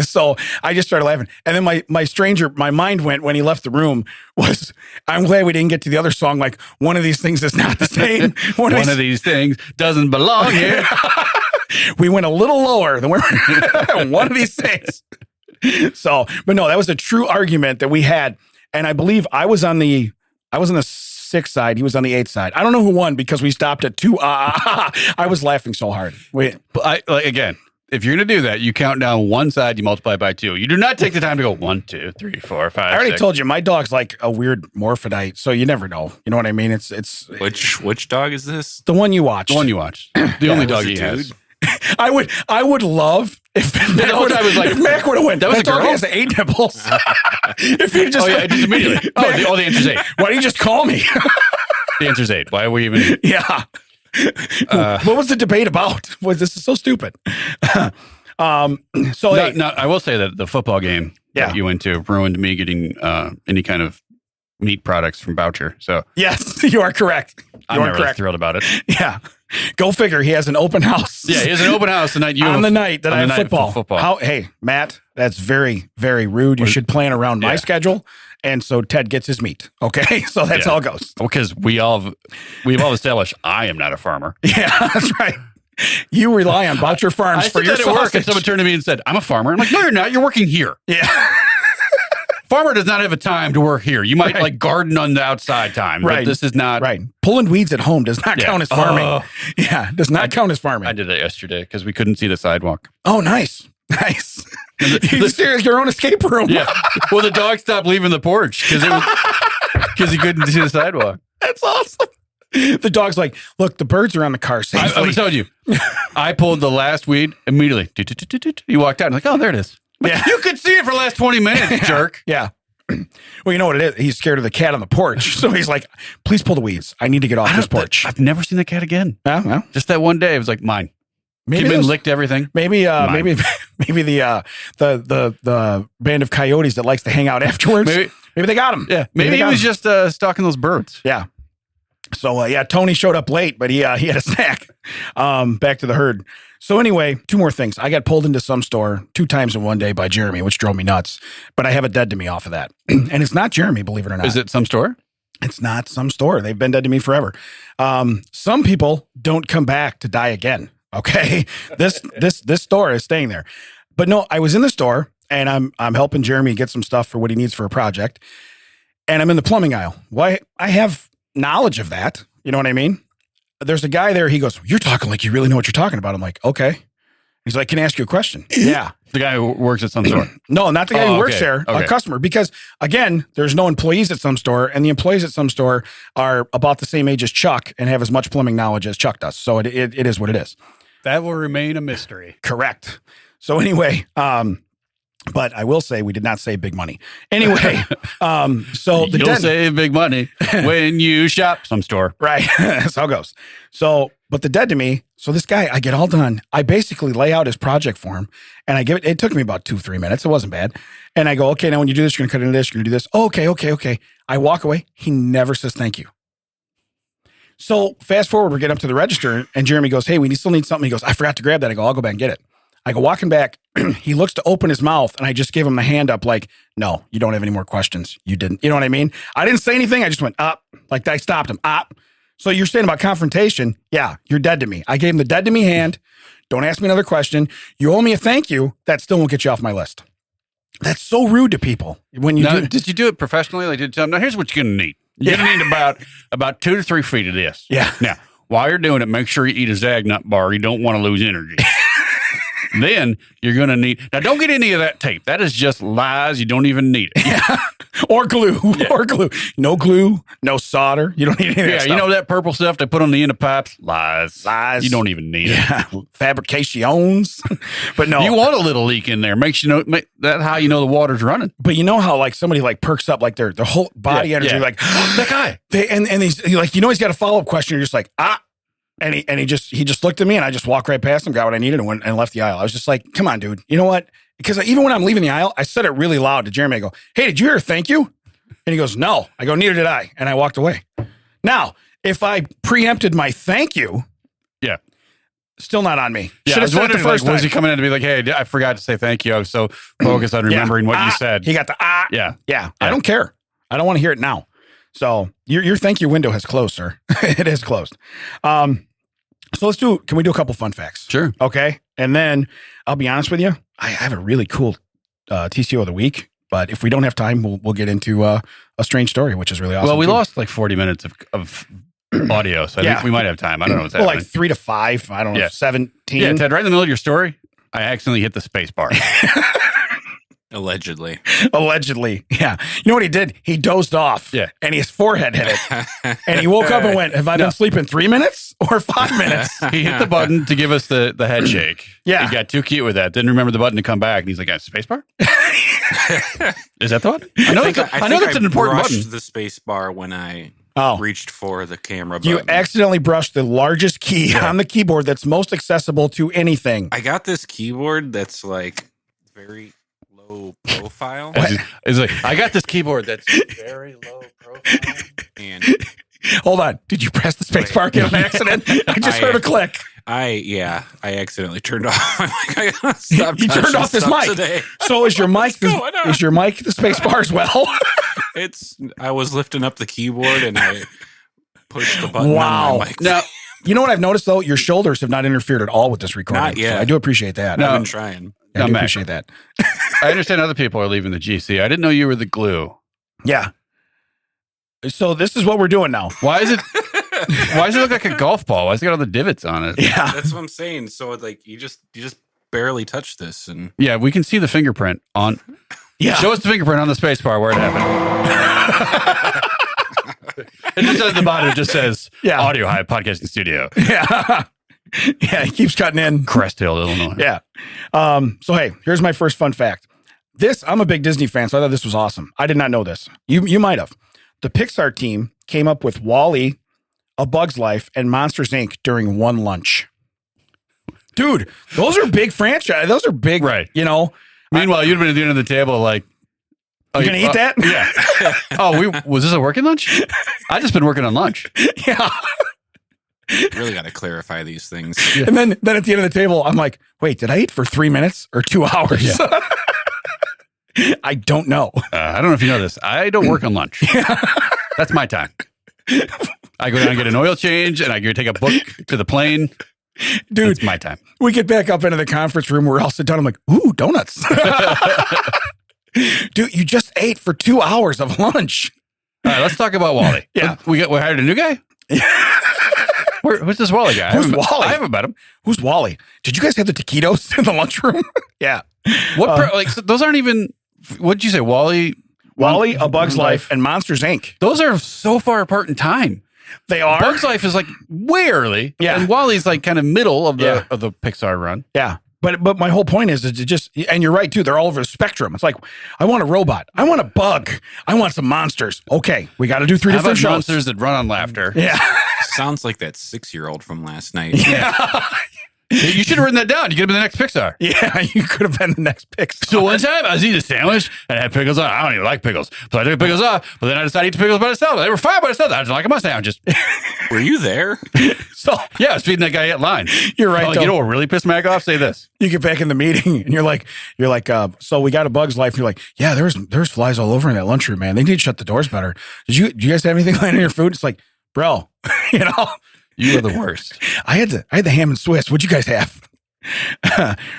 So I just started laughing. And then my mind went when he left the room was, I'm glad we didn't get to the other song. One of these things is not the same. One of these
things doesn't belong here.
We went a little lower than one of these things. So, but no, that was a true argument that we had. And I believe I was on the 6th side. He was on the 8th side. I don't know who won because we stopped at 2. I was laughing so hard.
But again, if you're going to do that, you count down one side, you multiply by 2. You do not take the time to go 1, 2, 3, 4, 5.
I already
6.
told you, my dog's like a weird morphodite, so you never know. You know what I mean? It's
which dog is this?
The one you watched.
The one you watched. The only dog he has.
I would love if Mac would have went.
That was a girl.
Dog has 8 nipples. If he just
just immediately. The answer's 8.
Why don't you just call me?
The answer's 8. Why are we even?
Yeah. What was the debate about? This is so stupid. I
will say that the football game that you went to ruined me getting any kind of meat products from Boucher. So
yes, you are correct.
I'm not really thrilled about it.
Yeah. Go figure. He has an open house.
Yeah, he has an open house the night
on the night that I have football. Hey, Matt, that's very, very rude. You should plan around my schedule. And so Ted gets his meat. Okay. So that's how it goes.
Because we've all established I am not a farmer.
Yeah, that's right. You rely on Boucher Farms
I
for
said
your
that at work, and
sausage.
someone turned to me and said, "I'm a farmer." I'm like, "No, you're not. You're working here.
Yeah.
Farmer does not have a time to work here. You might like garden on the outside time,
Right.
but this is not
Right. Pulling weeds at home does not count as farming.
Oh.
Yeah. Does not count as farming.
I did it yesterday because we couldn't see the sidewalk.
Oh, nice. Nice. You seriously, your own escape room.
Yeah. Well, the dog stopped leaving the porch because he couldn't see the sidewalk.
That's awesome. The dog's like, look, the birds are on the car safely.
I'm telling you, I pulled the last weed immediately. He walked out. I'm like, oh, there it is.
Yeah.
You could see it for the last 20 minutes, jerk.
Yeah. Well, you know what it is? He's scared of the cat on the porch. So he's like, please pull the weeds. I need to get off this porch.
I've never seen the cat again.
Well,
Just that one day, it was like mine.
maybe
Came in,
those-
licked everything.
Maybe
Mine.
maybe the band of coyotes that likes to hang out afterwards. Maybe they got him.
Yeah. Maybe
they
he
got
was
him.
just stalking those birds.
Yeah. So Tony showed up late, but he had a snack. Back to the herd. So anyway, two more things. I got pulled into some store 2 times in one day by Jeremy, which drove me nuts. But I have it dead to me off of that. And it's not Jeremy, believe it or not.
Is it some store?
It's not some store. They've been dead to me forever. Some people don't come back to die again. Okay. This store is staying there. But no, I was in the store and I'm helping Jeremy get some stuff for what he needs for a project. And I'm in the plumbing aisle. Why? I have knowledge of that. You know what I mean? There's a guy there. He goes, you're talking like you really know what you're talking about. I'm like, okay. He's like, can I ask you a question? Yeah.
The guy who works at some store.
No, not the guy who works
okay.
there,
Okay.
a customer. Because again, there's no employees at some store, and the employees at some store are about the same age as Chuck and have as much plumbing knowledge as Chuck does. So it is what it is.
That will remain a mystery.
Correct. So anyway, but I will say we did not save big money. Anyway, so the
You'll save big money when you shop some store.
right. That's how it goes. So, but the dead to me. So this guy, I get all done. I basically lay out his project for him and I give it. It took me about 2-3 minutes. It wasn't bad. And I go, okay, now when you do this, you're going to cut into this. You're going to do this. Oh, okay. I walk away. He never says thank you. So fast forward, we're getting up to the register and Jeremy goes, hey, we still need something. He goes, I forgot to grab that. I go, I'll go back and get it. I go walking back. He looks to open his mouth and I just gave him the hand up like, no, you don't have any more questions. You didn't. You know what I mean? I didn't say anything. I just went up. Like I stopped him. Up. So you're saying about confrontation. Yeah, you're dead to me. I gave him the dead to me hand. Don't ask me another question. You owe me a thank you. That still won't get you off my list. That's so rude to people. When you do.
Did you do it professionally? Like, did you tell them, now here's what you're going to need. You're going to need about 2 to 3 feet of this.
Yeah.
Now, while you're doing it, make sure you eat a Zagnut bar. You don't want to lose energy. Then you're going to need, now don't get any of that tape. That is just lies. You don't even need it.
Yeah. Or glue. Yeah. Or glue. No glue. No solder. You don't need any of that
Yeah,
stuff.
you know that purple stuff they put on the end of pipes? Lies.
Lies.
You don't even need it.
Yeah. Fabrications. But no.
You want a little leak in there. Makes you know, that's how you know the water's running.
But you know how like somebody like perks up like their whole body energy, like
that guy.
and he's like, he's got a follow-up question. You're just like, and he just looked at me and I just walked right past him, got what I needed and went and left the aisle. I was just like, come on, dude. You know what? Because even when I'm leaving the aisle, I said it really loud to Jeremy. I go, hey, did you hear a thank you? And he goes, no. I go, neither did I. And I walked away. Now, if I preempted my thank you,
yeah,
still not on me.
Yeah,
Should have said it the first time.
Was he coming in to be like, hey, I forgot to say thank you. I was so focused on remembering what you said.
He got the
Yeah.
Yeah. I don't care. I don't want to hear it now. So your thank you window has closed, sir. It is closed. So can we do a couple fun facts?
Sure.
Okay. And then I'll be honest with you. I have a really cool TCO of the week, but if we don't have time, we'll get into a strange story, which is really awesome.
Well, we
too.
lost like 40 minutes of audio, so I think we might have time. I don't know what's
well,
happening.
like 3 to 5. I don't know. 17.
Yeah, Ted, right in the middle of your story, I accidentally hit the space bar.
Allegedly.
Allegedly. Yeah. You know what he did? He dozed off.
Yeah.
And his forehead hit it. And he woke up and went, have I been sleeping 3 minutes or 5 minutes?
He hit the button to give us the head shake.
Yeah.
He got too cute with that. Didn't remember the button to come back. And he's like, space bar? Is that the one? I know that's an important
brushed
button.
the space bar when I reached for the camera button.
You accidentally brushed the largest key on the keyboard that's most accessible to anything.
I got this keyboard that's like very low profile.
It's like, I got this keyboard that's very low profile.
And
hold on. Did you press the space bar on accident? I just heard a click.
I accidentally turned off. I'm like, I gotta stop.
You turned off this mic.
Today.
So is your mic the space bar as well?
I was lifting up the keyboard and I pushed the button
Wow.
on my mic.
Now,
You know what I've noticed though? Your shoulders have not interfered at all with this recording.
Not yet.
So I do appreciate that.
I've been trying.
I do
Mac.
appreciate that.
I understand other people are leaving the GC. I didn't know you were the glue.
Yeah. So this is what we're doing now.
Why does it look like a golf ball? Why has it got all the divots on it?
Yeah.
That's what I'm saying. So like you just barely touch this, and
Yeah, we can see the fingerprint on.
Yeah.
Show us the fingerprint on the space bar where it happened. It just at the bottom. It just says Audio Hive Podcasting Studio,
Yeah. Yeah. It keeps cutting in.
Crest Hill, Illinois.
Yeah. So hey, here's my first fun fact. I'm a big Disney fan, so I thought this was awesome. I did not know this. You might have. The Pixar team came up with WALL-E, A Bug's Life, and Monsters, Inc. during one lunch. Dude, those are big franchise. Those are big,
Right.
You know.
Meanwhile, you'd been at the end of the table like,
You gonna eat that?
Yeah. Was this a working lunch? I just been working on lunch.
Yeah.
really got to clarify these things.
And then at the end of the table, I'm like, wait, did I eat for 3 minutes or 2 hours?
Yeah.
I don't know.
I don't know if you know this. I don't work on lunch. That's my time. I go down and get an oil change, and I go take a book to the plane.
Dude,
it's my time.
We get back up into the conference room. We're all sitting down. I'm like, ooh, donuts. Dude, you just ate for 2 hours of lunch.
All right, let's talk about Wally.
Yeah.
We hired a new guy? Who's this Wally guy?
Who's Wally?
I haven't met him.
Who's Wally? Did you guys have the taquitos in the lunchroom? Yeah.
So those aren't even, what did you say, Wally?
WALL-E, A Bug's Life, and Monsters, Inc.
Those are so far apart in time.
They are.
Bug's Life is like way early.
Yeah.
And Wally's like kind of middle of the Pixar run.
Yeah. But my whole point is to just, and you're right too, they're all over the spectrum. It's like, I want a robot. I want a bug. I want some monsters. Okay, we got to do 3
How
different
about
shows.
monsters that run on laughter?
Yeah.
Sounds like that 6-year-old from last night.
Yeah.
You should have written that down. You could have been the next Pixar.
Yeah, you could have been the next Pixar.
So one time I was eating a sandwich and I had pickles on. I don't even like pickles. So I took the pickles off, but then I decided to eat the pickles by themselves. They were fine by themselves. I just like them on sandwiches.
Were you there?
So
Yeah, I was feeding that guy at line.
you're right.
Oh,
though.
you know what really pissed Mac off? Say this.
You get back in the meeting and you're like, so we got a Bug's Life. You're like, yeah, there's flies all over in that lunchroom, man. They need to shut the doors better. Do you guys have anything lying on your food? It's like, bro, you know,
You are the worst.
I had the ham and Swiss. What'd you guys have?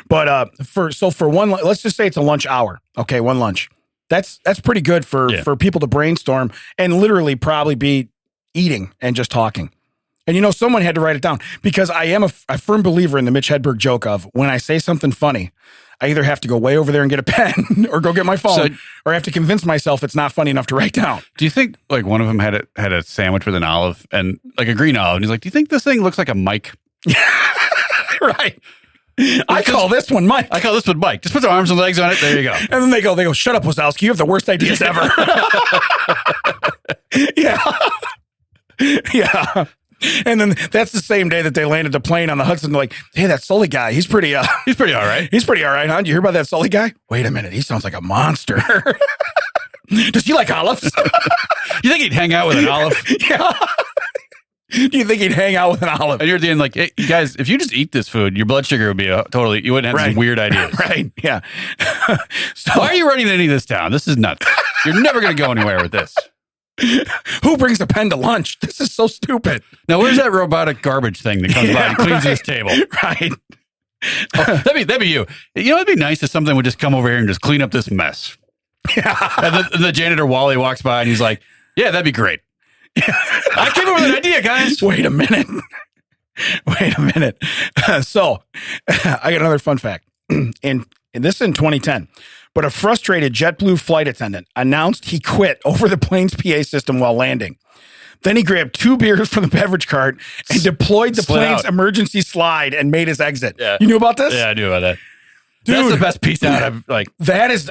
But for one, let's just say it's a lunch hour. Okay, one lunch. That's pretty good for people to brainstorm and literally probably be eating and just talking. And you know, someone had to write it down because I am a firm believer in the Mitch Hedberg joke of when I say something funny, I either have to go way over there and get a pen or go get my phone, or I have to convince myself it's not funny enough to write down.
Do you think like one of them had a sandwich with an olive and like a green olive? And he's like, do you think this thing looks like a mic?
Right. I call this one Mike.
I call this one Mike. Just put the arms and legs on it. There you go.
And then they go, shut up, Wazowski. You have the worst ideas ever. Yeah. Yeah. And then that's the same day that they landed the plane on the Hudson. They're like, hey, that Sully guy, he's pretty all right.
He's pretty all right,
huh? Did you hear about that Sully guy? Wait a minute. He sounds like a monster. Does he like olives?
You think he'd hang out with an olive?
Yeah. Do you think he'd hang out with an olive?
And you're at the end like, hey, you guys, if you just eat this food, your blood sugar would be you wouldn't have these weird ideas.
Right. Yeah. So,
Why are you running any of this down? This is nuts. You're never going to go anywhere with this.
who brings a pen to lunch? This is so stupid.
Now, where's that robotic garbage thing that comes by and cleans this table?
Right.
Oh, that'd be you. You know, it'd be nice if something would just come over here and just clean up this mess.
Yeah.
And the janitor Wally walks by and he's like, yeah, that'd be great. I came up with an idea, guys.
Wait a minute. So I got another fun fact. And this is in 2010. But a frustrated JetBlue flight attendant announced he quit over the plane's PA system while landing. Then he grabbed 2 beers from the beverage cart and deployed the plane's emergency slide and made his exit. Yeah. You knew about this?
Yeah, I knew about that.
Dude,
that's the best piece out of like.
That is,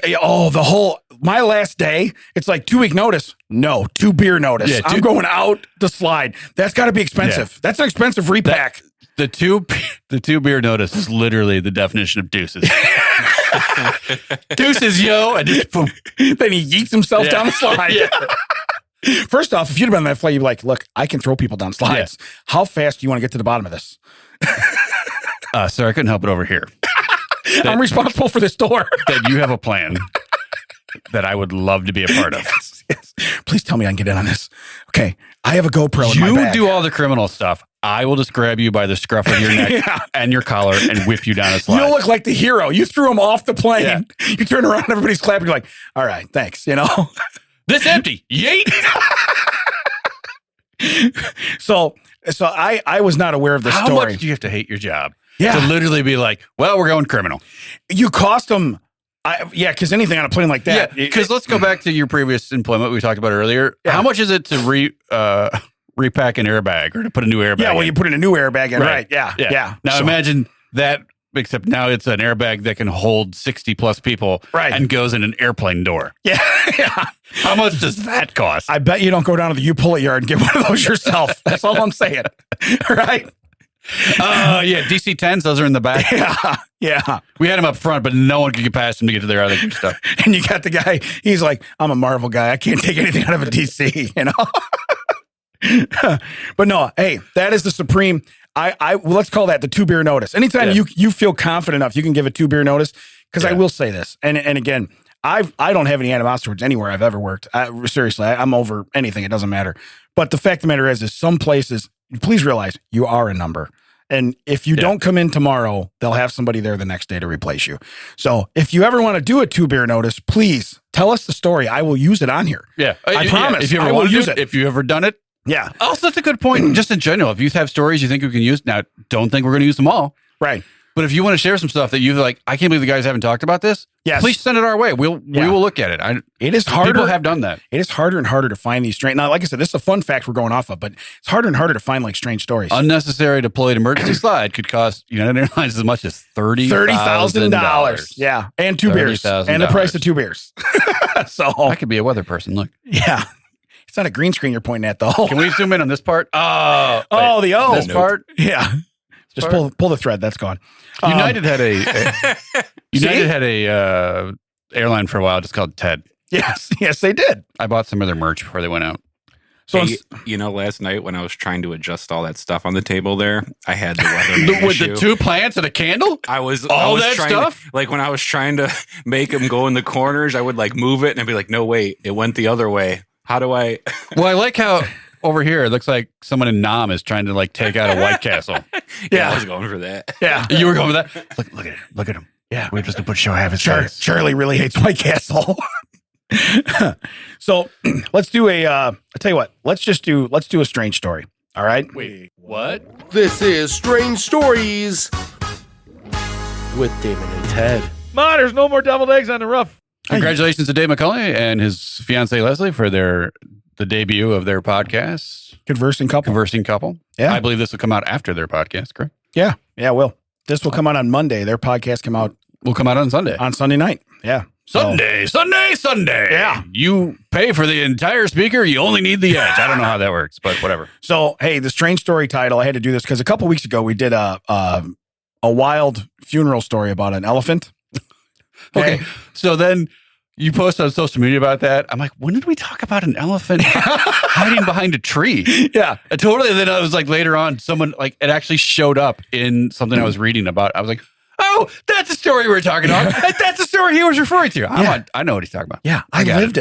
my last day, it's like 2-week notice. No, 2 beer notice. I'm going out the slide. That's got to be expensive. Yeah. That's an expensive repack.
The two beer notice is literally the definition of deuces. Deuces, yo. And just boom.
Then he yeets himself down the slide. Yeah. First off, if you'd have been on that flight, you'd be like, look, I can throw people down slides. Yeah. How fast do you want to get to the bottom of this?
Sir, I couldn't help it over here.
I'm responsible for this door.
That you have a plan that I would love to be a part of.
Please tell me I can get in on this. Okay. I have a GoPro in my
You
bag.
do all the criminal stuff. I will just grab you by the scruff of your neck and your collar and whip you down a slide.
You'll look like the hero. You threw him off the plane. Yeah. You turn around, everybody's clapping. You're like, all right, thanks.
This empty. Yeet.
So I was not aware of this
How
story.
much do you have to hate your job?
Yeah.
To literally be like, well, we're going criminal.
You cost them. Because anything on a plane like that.
Yeah, because let's go back to your previous employment we talked about earlier.
Yeah.
How much is it to repack an airbag or to put a new airbag in?
Yeah, well, you put in a new airbag in, right? Yeah.
Now imagine that, except now it's an airbag that can hold 60 plus people and goes in an airplane door.
Yeah.
How much does that cost?
I bet you don't go down to the U-Pull-It yard and get one of those yourself. That's all I'm saying. Right?
DC-10s, those are in the back.
Yeah.
We had them up front, but no one could get past them to get to their other good stuff.
And you got the guy, he's like, I'm a Marvel guy. I can't take anything out of a DC, But no, hey, that is the supreme. Let's call that the 2-beer notice. Anytime you feel confident enough, you can give a 2-beer notice. Because I will say this, and again, I don't have any animosity towards anywhere I've ever worked. Seriously, I'm over anything. It doesn't matter. But the fact of the matter is some places, please realize you are a number. And if you don't come in tomorrow, they'll have somebody there the next day to replace you. So if you ever want to do a 2-beer notice, please tell us the story. I will use it on here.
Yeah.
I promise.
If you ever
I will use it.
If you ever done it.
Yeah.
Also, that's a good point. Just in general, if you have stories you think we can use, now don't think we're going to use them all.
Right.
But if you want to share some stuff that you're like, I can't believe the guys haven't talked about this.
Yes.
Please send it our way. We will look at it.
It is harder.
People have done that.
It is harder and harder to find these strange. Now, like I said, this is a fun fact we're going off of, but it's harder and harder to find like strange stories.
Unnecessary deployed emergency slide could cost United Airlines as much as $30,000.
Yeah, and 2 beers, and the price of 2 beers. So
I could be a weather person. Look.
Yeah. It's not a green screen you're pointing at, though.
Can we zoom in on this part?
The O.
This part?
Yeah. Just pull the thread. That's gone.
United had a airline for a while just called TED.
Yes, they did.
I bought some of their merch before they went out.
So last night when I was trying to adjust all that stuff on the table there, I had the weatherman
with the 2 plants and a candle.
I was
that stuff.
When I was trying to make them go in the corners, I would like move it and I'd be like, no, wait, it went the other way. How do I?
Well, I like how over here it looks like someone in Nam is trying to like take out a White Castle.
Yeah, I was going for that.
Yeah, you were going for that. Look at him. Yeah, we're just to put show half his face.
Charlie really hates White Castle. So let's do I'll tell you what. Let's do a strange story. All right.
Wait, what?
This is Strange Stories with Damon and Ted.
Ma, there's no more deviled eggs on the roof.
Congratulations to Dave McCulley and his fiancee Leslie for the debut of their podcast,
Conversing Couple. Yeah,
I believe this will come out after their podcast, correct?
Yeah, will. This will come out on Monday. Their podcast
will come out on Sunday.
On Sunday night. Yeah.
Sunday.
Yeah.
You pay for the entire speaker. You only need the edge. I don't know how that works, but whatever.
So, hey, the strange story title, I had to do this because a couple weeks ago we did a wild funeral story about an elephant.
Okay. So then you post on social media about that. I'm like, when did we talk about an elephant hiding behind a tree?
Yeah.
Totally. And then I was like, later on, someone like it actually showed up in something I was reading about. I was like, oh, that's the story we were talking about. That's the story he was referring to. I know what he's talking about.
Yeah. I lived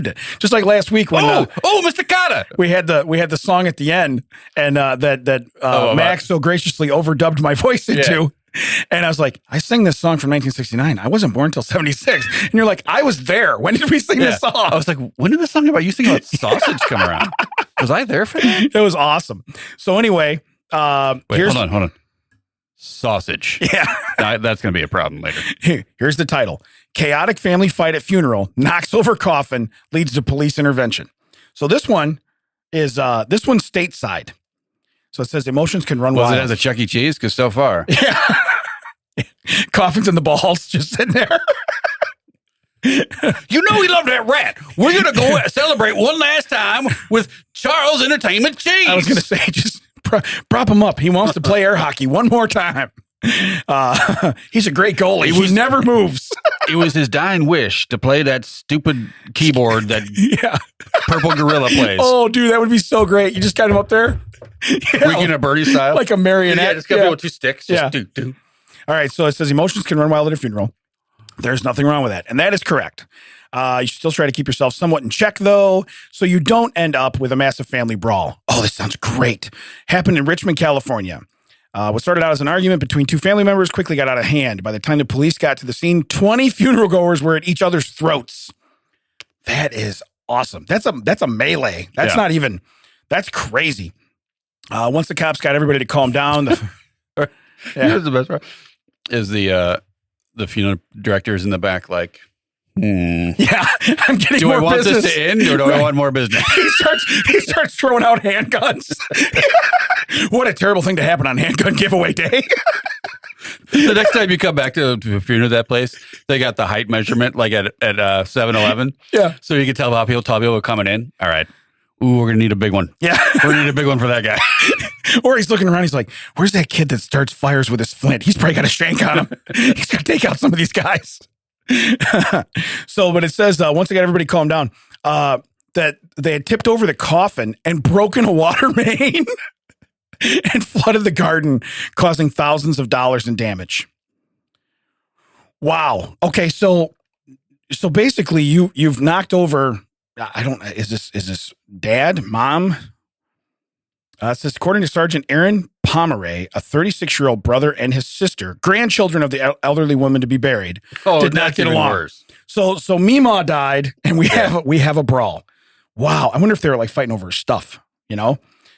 it. Just like last week when
Mr. Kata.
We had the song at the end and that Max so graciously overdubbed my voice into. Yeah. And I was like, I sang this song from 1969. I wasn't born until 76. And you're like, I was there. When did we sing this song?
I was like, when did the song about you singing about sausage come around? Was I there for that?
It was awesome. So anyway,
hold on. Sausage.
Yeah.
That's going to be a problem later.
Here's the title. Chaotic family fight at funeral, knocks over coffin, leads to police intervention. So this one is stateside. So it says emotions can run wild.
Was it as a Chuck E. Cheese? Because so far.
Yeah. Coffins and the balls just sitting there.
You know we love that rat. We're going to go celebrate one last time with Charles Entertainment Cheese.
I was going to say, just prop him up. He wants to play air hockey one more time. He's a great goalie. He never moves.
It was his dying wish to play that stupid keyboard that Purple Gorilla plays.
Oh, dude, that would be so great. You just got him up there.
Weekend at Birdie style.
Like a marionette.
Yeah, just got people with 2 sticks. Just do.
All right, so it says emotions can run wild at a funeral. There's nothing wrong with that. And that is correct. You should still try to keep yourself somewhat in check, though, so you don't end up with a massive family brawl. Oh, this sounds great. Happened in Richmond, California. What started out as an argument between two family members quickly got out of hand. By the time the police got to the scene, 20 funeral goers were at each other's throats. That is awesome. That's a melee. That's not even, that's crazy. Once the cops got everybody to calm down.
Here's the best part is the funeral directors in the back like,
Yeah, I'm getting
do
more
I want
business.
this to end or do I want more business?
He starts throwing out handguns. What a terrible thing to happen on handgun giveaway day.
The next time you come back to a funeral at that place, they got the height measurement like at 7-Eleven.
Yeah.
So you can tell how tall people are coming in. All right. Ooh, we're going to need a big one.
Yeah.
We're going to need a big one for that guy.
Or he's looking around. He's like, where's that kid that starts fires with his flint? He's probably got a shank on him. He's going to take out some of these guys. But it says, once they got everybody calmed down, that they had tipped over the coffin and broken a water main and flooded the garden, causing thousands of dollars in damage. Wow. Okay. So basically you've knocked over, is this dad, mom? It says, according to Sergeant Aaron Pomeroy, a 36-year-old brother and his sister, grandchildren of the elderly woman to be buried, did not get along. Worse. So Meemaw died, and we have a brawl. Wow, I wonder if they were like fighting over stuff. You know,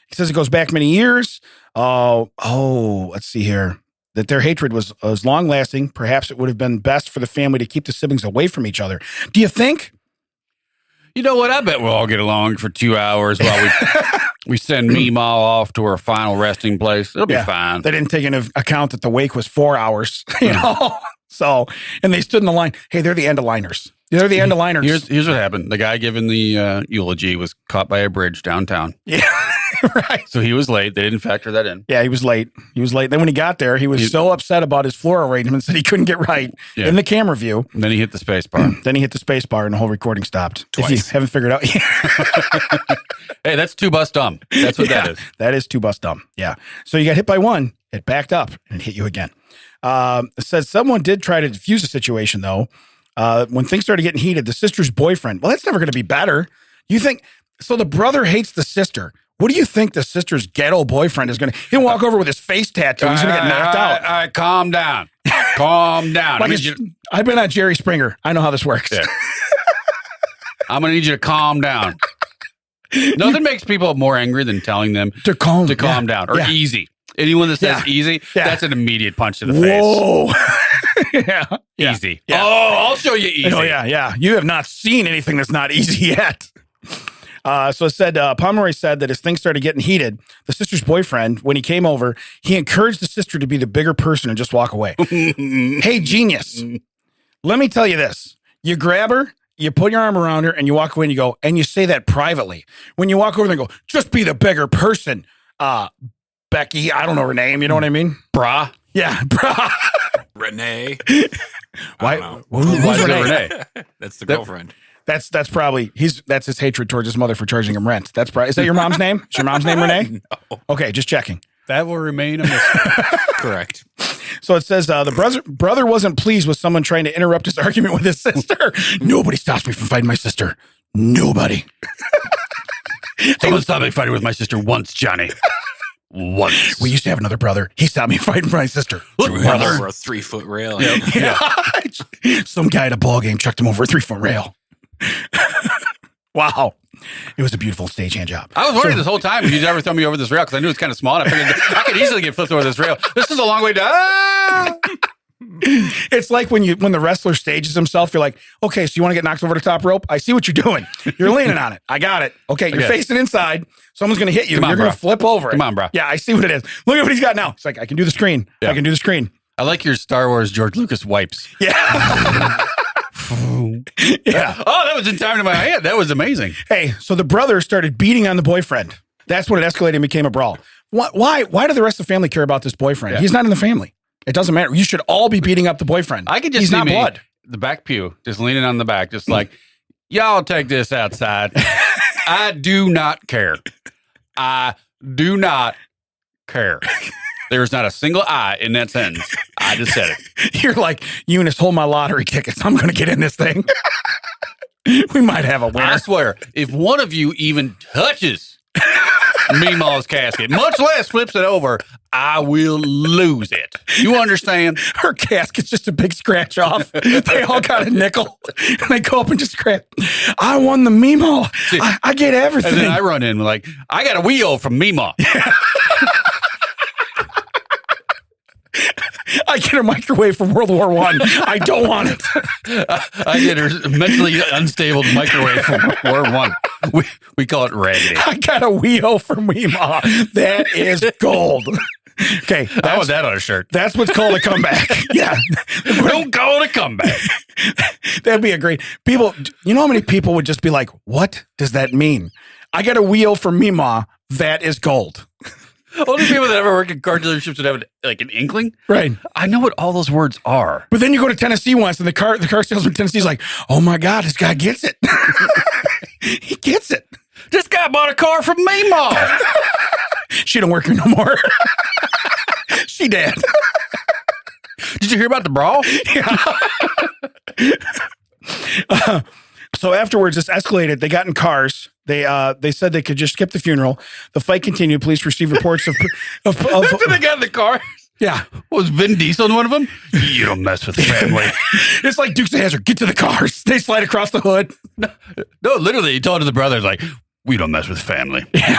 it says it goes back many years. Let's see here. That their hatred was long lasting. Perhaps it would have been best for the family to keep the siblings away from each other. Do you think?
You know what? I bet we'll all get along for 2 hours while we send Meemaw off to her final resting place. It'll be fine.
They didn't take into account that the wake was 4 hours, you know? So, and they stood in the line. Hey, they're the end-of-liners. They're the end-of-liners.
Here's what happened. The guy giving the eulogy was caught by a bridge downtown.
Yeah, right.
So he was late. They didn't factor that in.
Yeah, he was late. Then when he got there, he was so upset about his floor arrangements that he couldn't get right in the camera view.
And then he hit the space bar.
And the whole recording stopped.
Twice.
If you haven't figured out.
Hey, that's 2 bus dumb. That's what that is.
That is 2 bus dumb. Yeah. So you got hit by one, it backed up and hit you again. It says someone did try to defuse the situation, though. When things started getting heated, the sister's boyfriend, well, that's never going to be better. You think, so the brother hates the sister. What do you think the sister's ghetto boyfriend is going to, he'll walk over with his face tattoo. He's going to get knocked out.
All right, calm down. Calm down.
Like I've been on Jerry Springer. I know how this works.
Yeah. I'm going to need you to calm down. Nothing makes people more angry than telling them to calm down or easy. Anyone that says easy, that's an immediate punch to the face.
Yeah.
Easy.
Yeah.
Oh, I'll show you easy.
Oh, yeah. You have not seen anything that's not easy yet. So it said, Pomeroy said that as things started getting heated, the sister's boyfriend, when he came over, he encouraged the sister to be the bigger person and just walk away. Hey, genius. Let me tell you this. You grab her, you put your arm around her, and you walk away and you go, and you say that privately. When you walk over there and go, just be the bigger person. Becky, I don't know her name. You know what I mean?
Brah.
Yeah, brah.
Renee.
Why?
Who's Renee?
That's the girlfriend.
That's probably that's his hatred towards his mother for charging him rent. Is that your mom's name? Is your mom's name Renee?
No.
Okay, just checking.
That will remain a mystery.
Correct.
So it says the brother wasn't pleased with someone trying to interrupt his argument with his sister. Nobody stops me from fighting my sister. Nobody.
Someone stopped me fighting with my sister once, Johnny. Once.
We used to have another brother. He stopped me fighting for my sister.
Threw him over a 3-foot rail.
Yeah. Some guy at a ball game chucked him over a 3-foot rail. Wow. It was a beautiful stagehand job.
I was worried this whole time if you'd ever throw me over this rail because I knew it was kind of small. And I figured I could easily get flipped over this rail. This is a long way down.
It's like when the wrestler stages himself, you're like, okay, so you want to get knocked over the top rope? I see what you're doing. You're leaning on it. I got it. Okay, you're facing inside. Someone's going to hit you. You're going to flip over.
Come on, bro.
Yeah, I see what it is. Look at what he's got now. It's like, I can do the screen.
Yeah.
I can do the screen.
I like your Star Wars George Lucas wipes.
Yeah. Yeah.
Oh, that was in time to my hand. That was amazing.
Hey, so the brother started beating on the boyfriend. That's when it escalated and became a brawl. Why do the rest of the family care about this boyfriend?
Yeah.
He's not in the family. It doesn't matter. You should all be beating up the boyfriend.
I could just
He's
see
not
me,
blood.
the back pew, just leaning on the back, just like, y'all take this outside. I do not care. I do not care. There's not a single I in that sentence. I I just said it.
You're like, Eunice, hold my lottery tickets. I'm going to get in this thing. We might have a winner.
I swear, if one of you even touches Meemaw's casket, much less flips it over, I will lose it. You understand?
Her casket's just a big scratch off. They all got a nickel. And they go up and just scratch. I won the Meemaw. I get everything.
And then I run in like, I got a wheel from Meemaw.
I get a microwave from World War I. I don't want it.
I get her mentally unstable microwave from World War I. We call it raggedy.
I got a Wii-O from Meemaw. That is gold. Okay.
I want that on a shirt.
That's what's called a comeback. Yeah.
Don't call it a comeback.
That'd be a great... People, you know how many people would just be like, what does that mean? I got a Wii-O from Meemaw. That is gold.
Only people that ever work in car dealerships would have an inkling.
Right.
I know what all those words are.
But then you go to Tennessee once and the car salesman in Tennessee's like, oh my God, this guy gets it. He gets it.
This guy bought a car from Meemaw.
She don't work here no more. She did.
Did you hear about the brawl?
Yeah. So afterwards, this escalated. They got in cars. They said they could just skip the funeral. The fight continued. Police received reports of
After they got in the car?
Yeah.
Was Vin Diesel in one of them? You don't mess with the family.
It's like Dukes of Hazzard. Get to the cars. They slide across the hood.
No, literally, he told the brothers, like, we don't mess with family.
Yeah.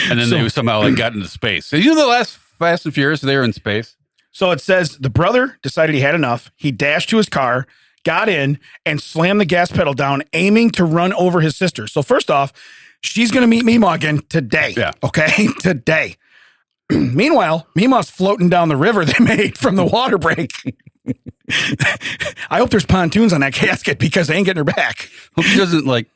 And then they somehow got into space. So you know the last Fast and Furious, they were in space?
So it says the brother decided he had enough. He dashed to his car, got in, and slammed the gas pedal down, aiming to run over his sister. So first off, she's going to meet Meemaw again today.
Yeah.
Okay? Today. Meanwhile, Meemaw's floating down the river they made from the water break. I hope there's pontoons on that casket because they ain't getting her back.
Hope she doesn't,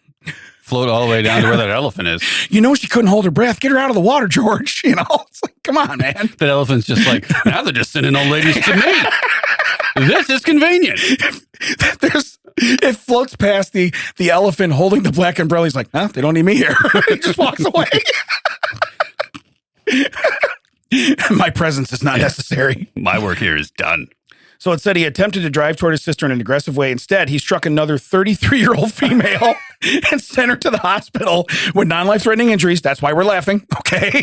float all the way down to where that elephant is.
You know she couldn't hold her breath. Get her out of the water, George. You know? It's like, come on, man.
That elephant's just like, now they're just sending old ladies to me. This is convenient.
It floats past the elephant holding the black umbrella. He's like, huh? They don't need me here. He just walks away. My presence is not necessary.
My work here is done.
So it said he attempted to drive toward his sister in an aggressive way. Instead, he struck another 33-year-old female and sent her to the hospital with non-life-threatening injuries. That's why we're laughing. Okay.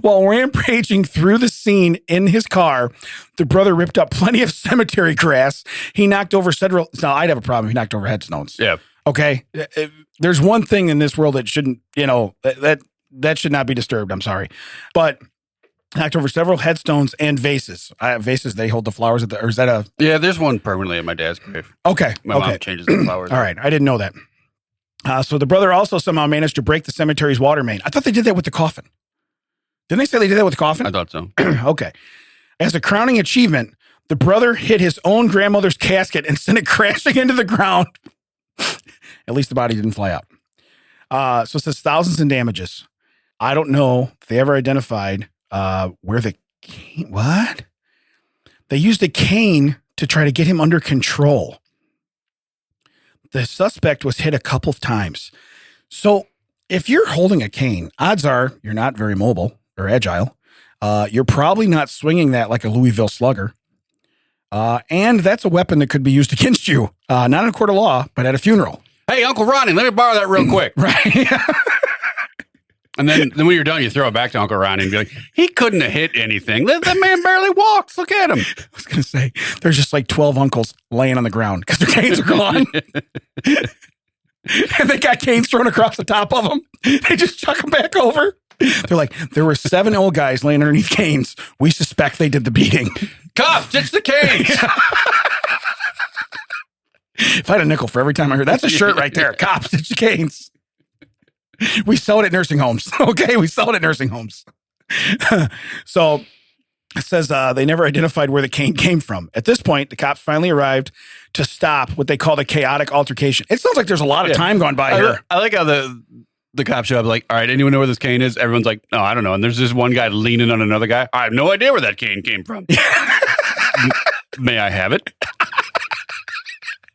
While rampaging through the scene in his car, the brother ripped up plenty of cemetery grass. He knocked over several... Now, I'd have a problem if he knocked over headstones.
Yeah.
Okay. There's one thing in this world that shouldn't, that should not be disturbed. I'm sorry. But knocked over several headstones and vases. Vases, they hold the flowers at the... Or is that a...
Yeah, there's one permanently at my dad's grave.
Okay.
My mom changes the flowers.
All right. I didn't know that. So the brother also somehow managed to break the cemetery's water main. I thought they did that with the coffin. Didn't they say they did that with the coffin?
I thought so.
Okay. As a crowning achievement, the brother hit his own grandmother's casket and sent it crashing into the ground. At least the body didn't fly out. So it says thousands in damages. I don't know if they ever identified where the cane... What? They used a cane to try to get him under control. The suspect was hit a couple of times. So if you're holding a cane, odds are you're not very mobile or agile. You're probably not swinging that like a Louisville slugger. And that's a weapon that could be used against you. Not in a court of law, but at a funeral.
Hey, Uncle Ronnie, let me borrow that real quick.
Right.
And then when you're done, you throw it back to Uncle Ronnie and be like, he couldn't have hit anything. That man barely walks. Look at him.
I was going to say, there's just like 12 uncles laying on the ground because their canes are gone. And they got canes thrown across the top of them. They just chuck them back over. They're like, there were 7 old guys laying underneath canes. We suspect they did the beating.
Cops, ditch the canes.
If I had a nickel for every time I heard, that's a shirt right there. Cops, ditch the canes. We sell it at nursing homes. Okay, we sell it at nursing homes. So it says they never identified where the cane came from. At this point, the cops finally arrived to stop what they called a chaotic altercation. It sounds like there's a lot of time gone by here.
I like how the cops show up like, all right, anyone know where this cane is? Everyone's like, no, I don't know. And there's this one guy leaning on another guy. I have no idea where that cane came from. May I have it?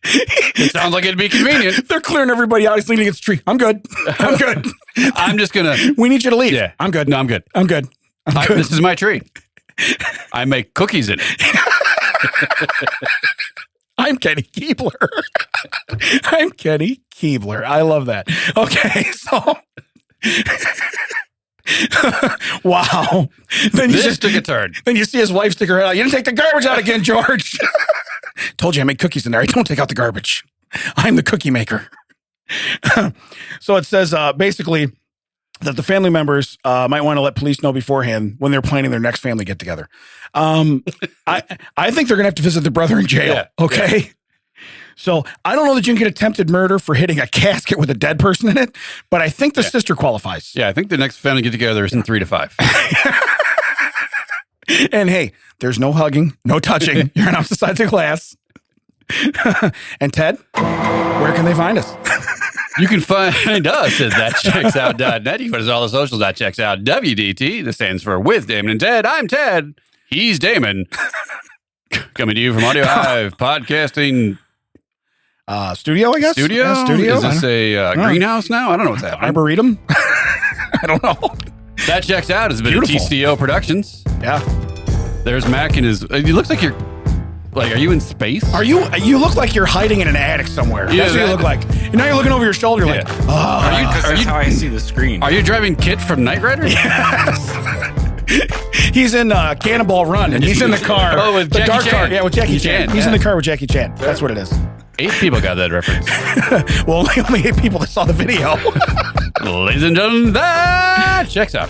It sounds like it'd be convenient.
They're clearing everybody out. He's leaning against the tree. I'm good. I'm good.
I'm just going to...
We need you to leave.
Yeah.
I'm good.
No, I'm good.
I'm good. I'm good.
This is my tree. I make cookies in it.
I'm Kenny Keebler. I'm Kenny Keebler. I love that. Okay, so wow. Then you
This took a turn.
Then you see his wife stick her head out. You didn't take the garbage out again, George. Told you I make cookies in there. I don't take out the garbage. I'm the cookie maker. So it says basically that the family members might want to let police know beforehand when they're planning their next family get together. I think they're going to have to visit their brother in jail.
Yeah,
okay. Yeah. So I don't know that you can get attempted murder for hitting a casket with a dead person in it, but I think the sister qualifies.
Yeah, I think the next family get together is in 3 to 5.
And hey, there's no hugging, no touching. You're on opposite sides of glass. And Ted, where can they find us?
You can find us at thatchecksout.net. You can find us all the socials at checksout WDT. This stands for With Damon and Ted. I'm Ted. He's Damon. Coming to you from Audio Hive Podcasting
Studio, I guess.
Studio?
Yeah, studio.
Is this a greenhouse now? I don't know what's happening.
Arboretum? I don't know.
That Checks Out has been
Beautiful.
a TCO Productions.
Yeah.
There's Mac and his. He looks like you're. Like, are you in space?
You look like you're hiding in an attic somewhere.
Yeah,
That's what you look like. And now you're looking over your shoulder like,
Because that's how I see the screen.
Are you driving Kit from Knight Rider?
yes. He's in Cannonball Run, and he's in the car.
Oh, with
the
Jackie
dark
Chan.
car. Yeah, with Jackie Chan. He's in the car with Jackie Chan. That's what it is.
8 people got that reference.
Well, only 8 people that saw the video.
Ladies and gentlemen, that checks out.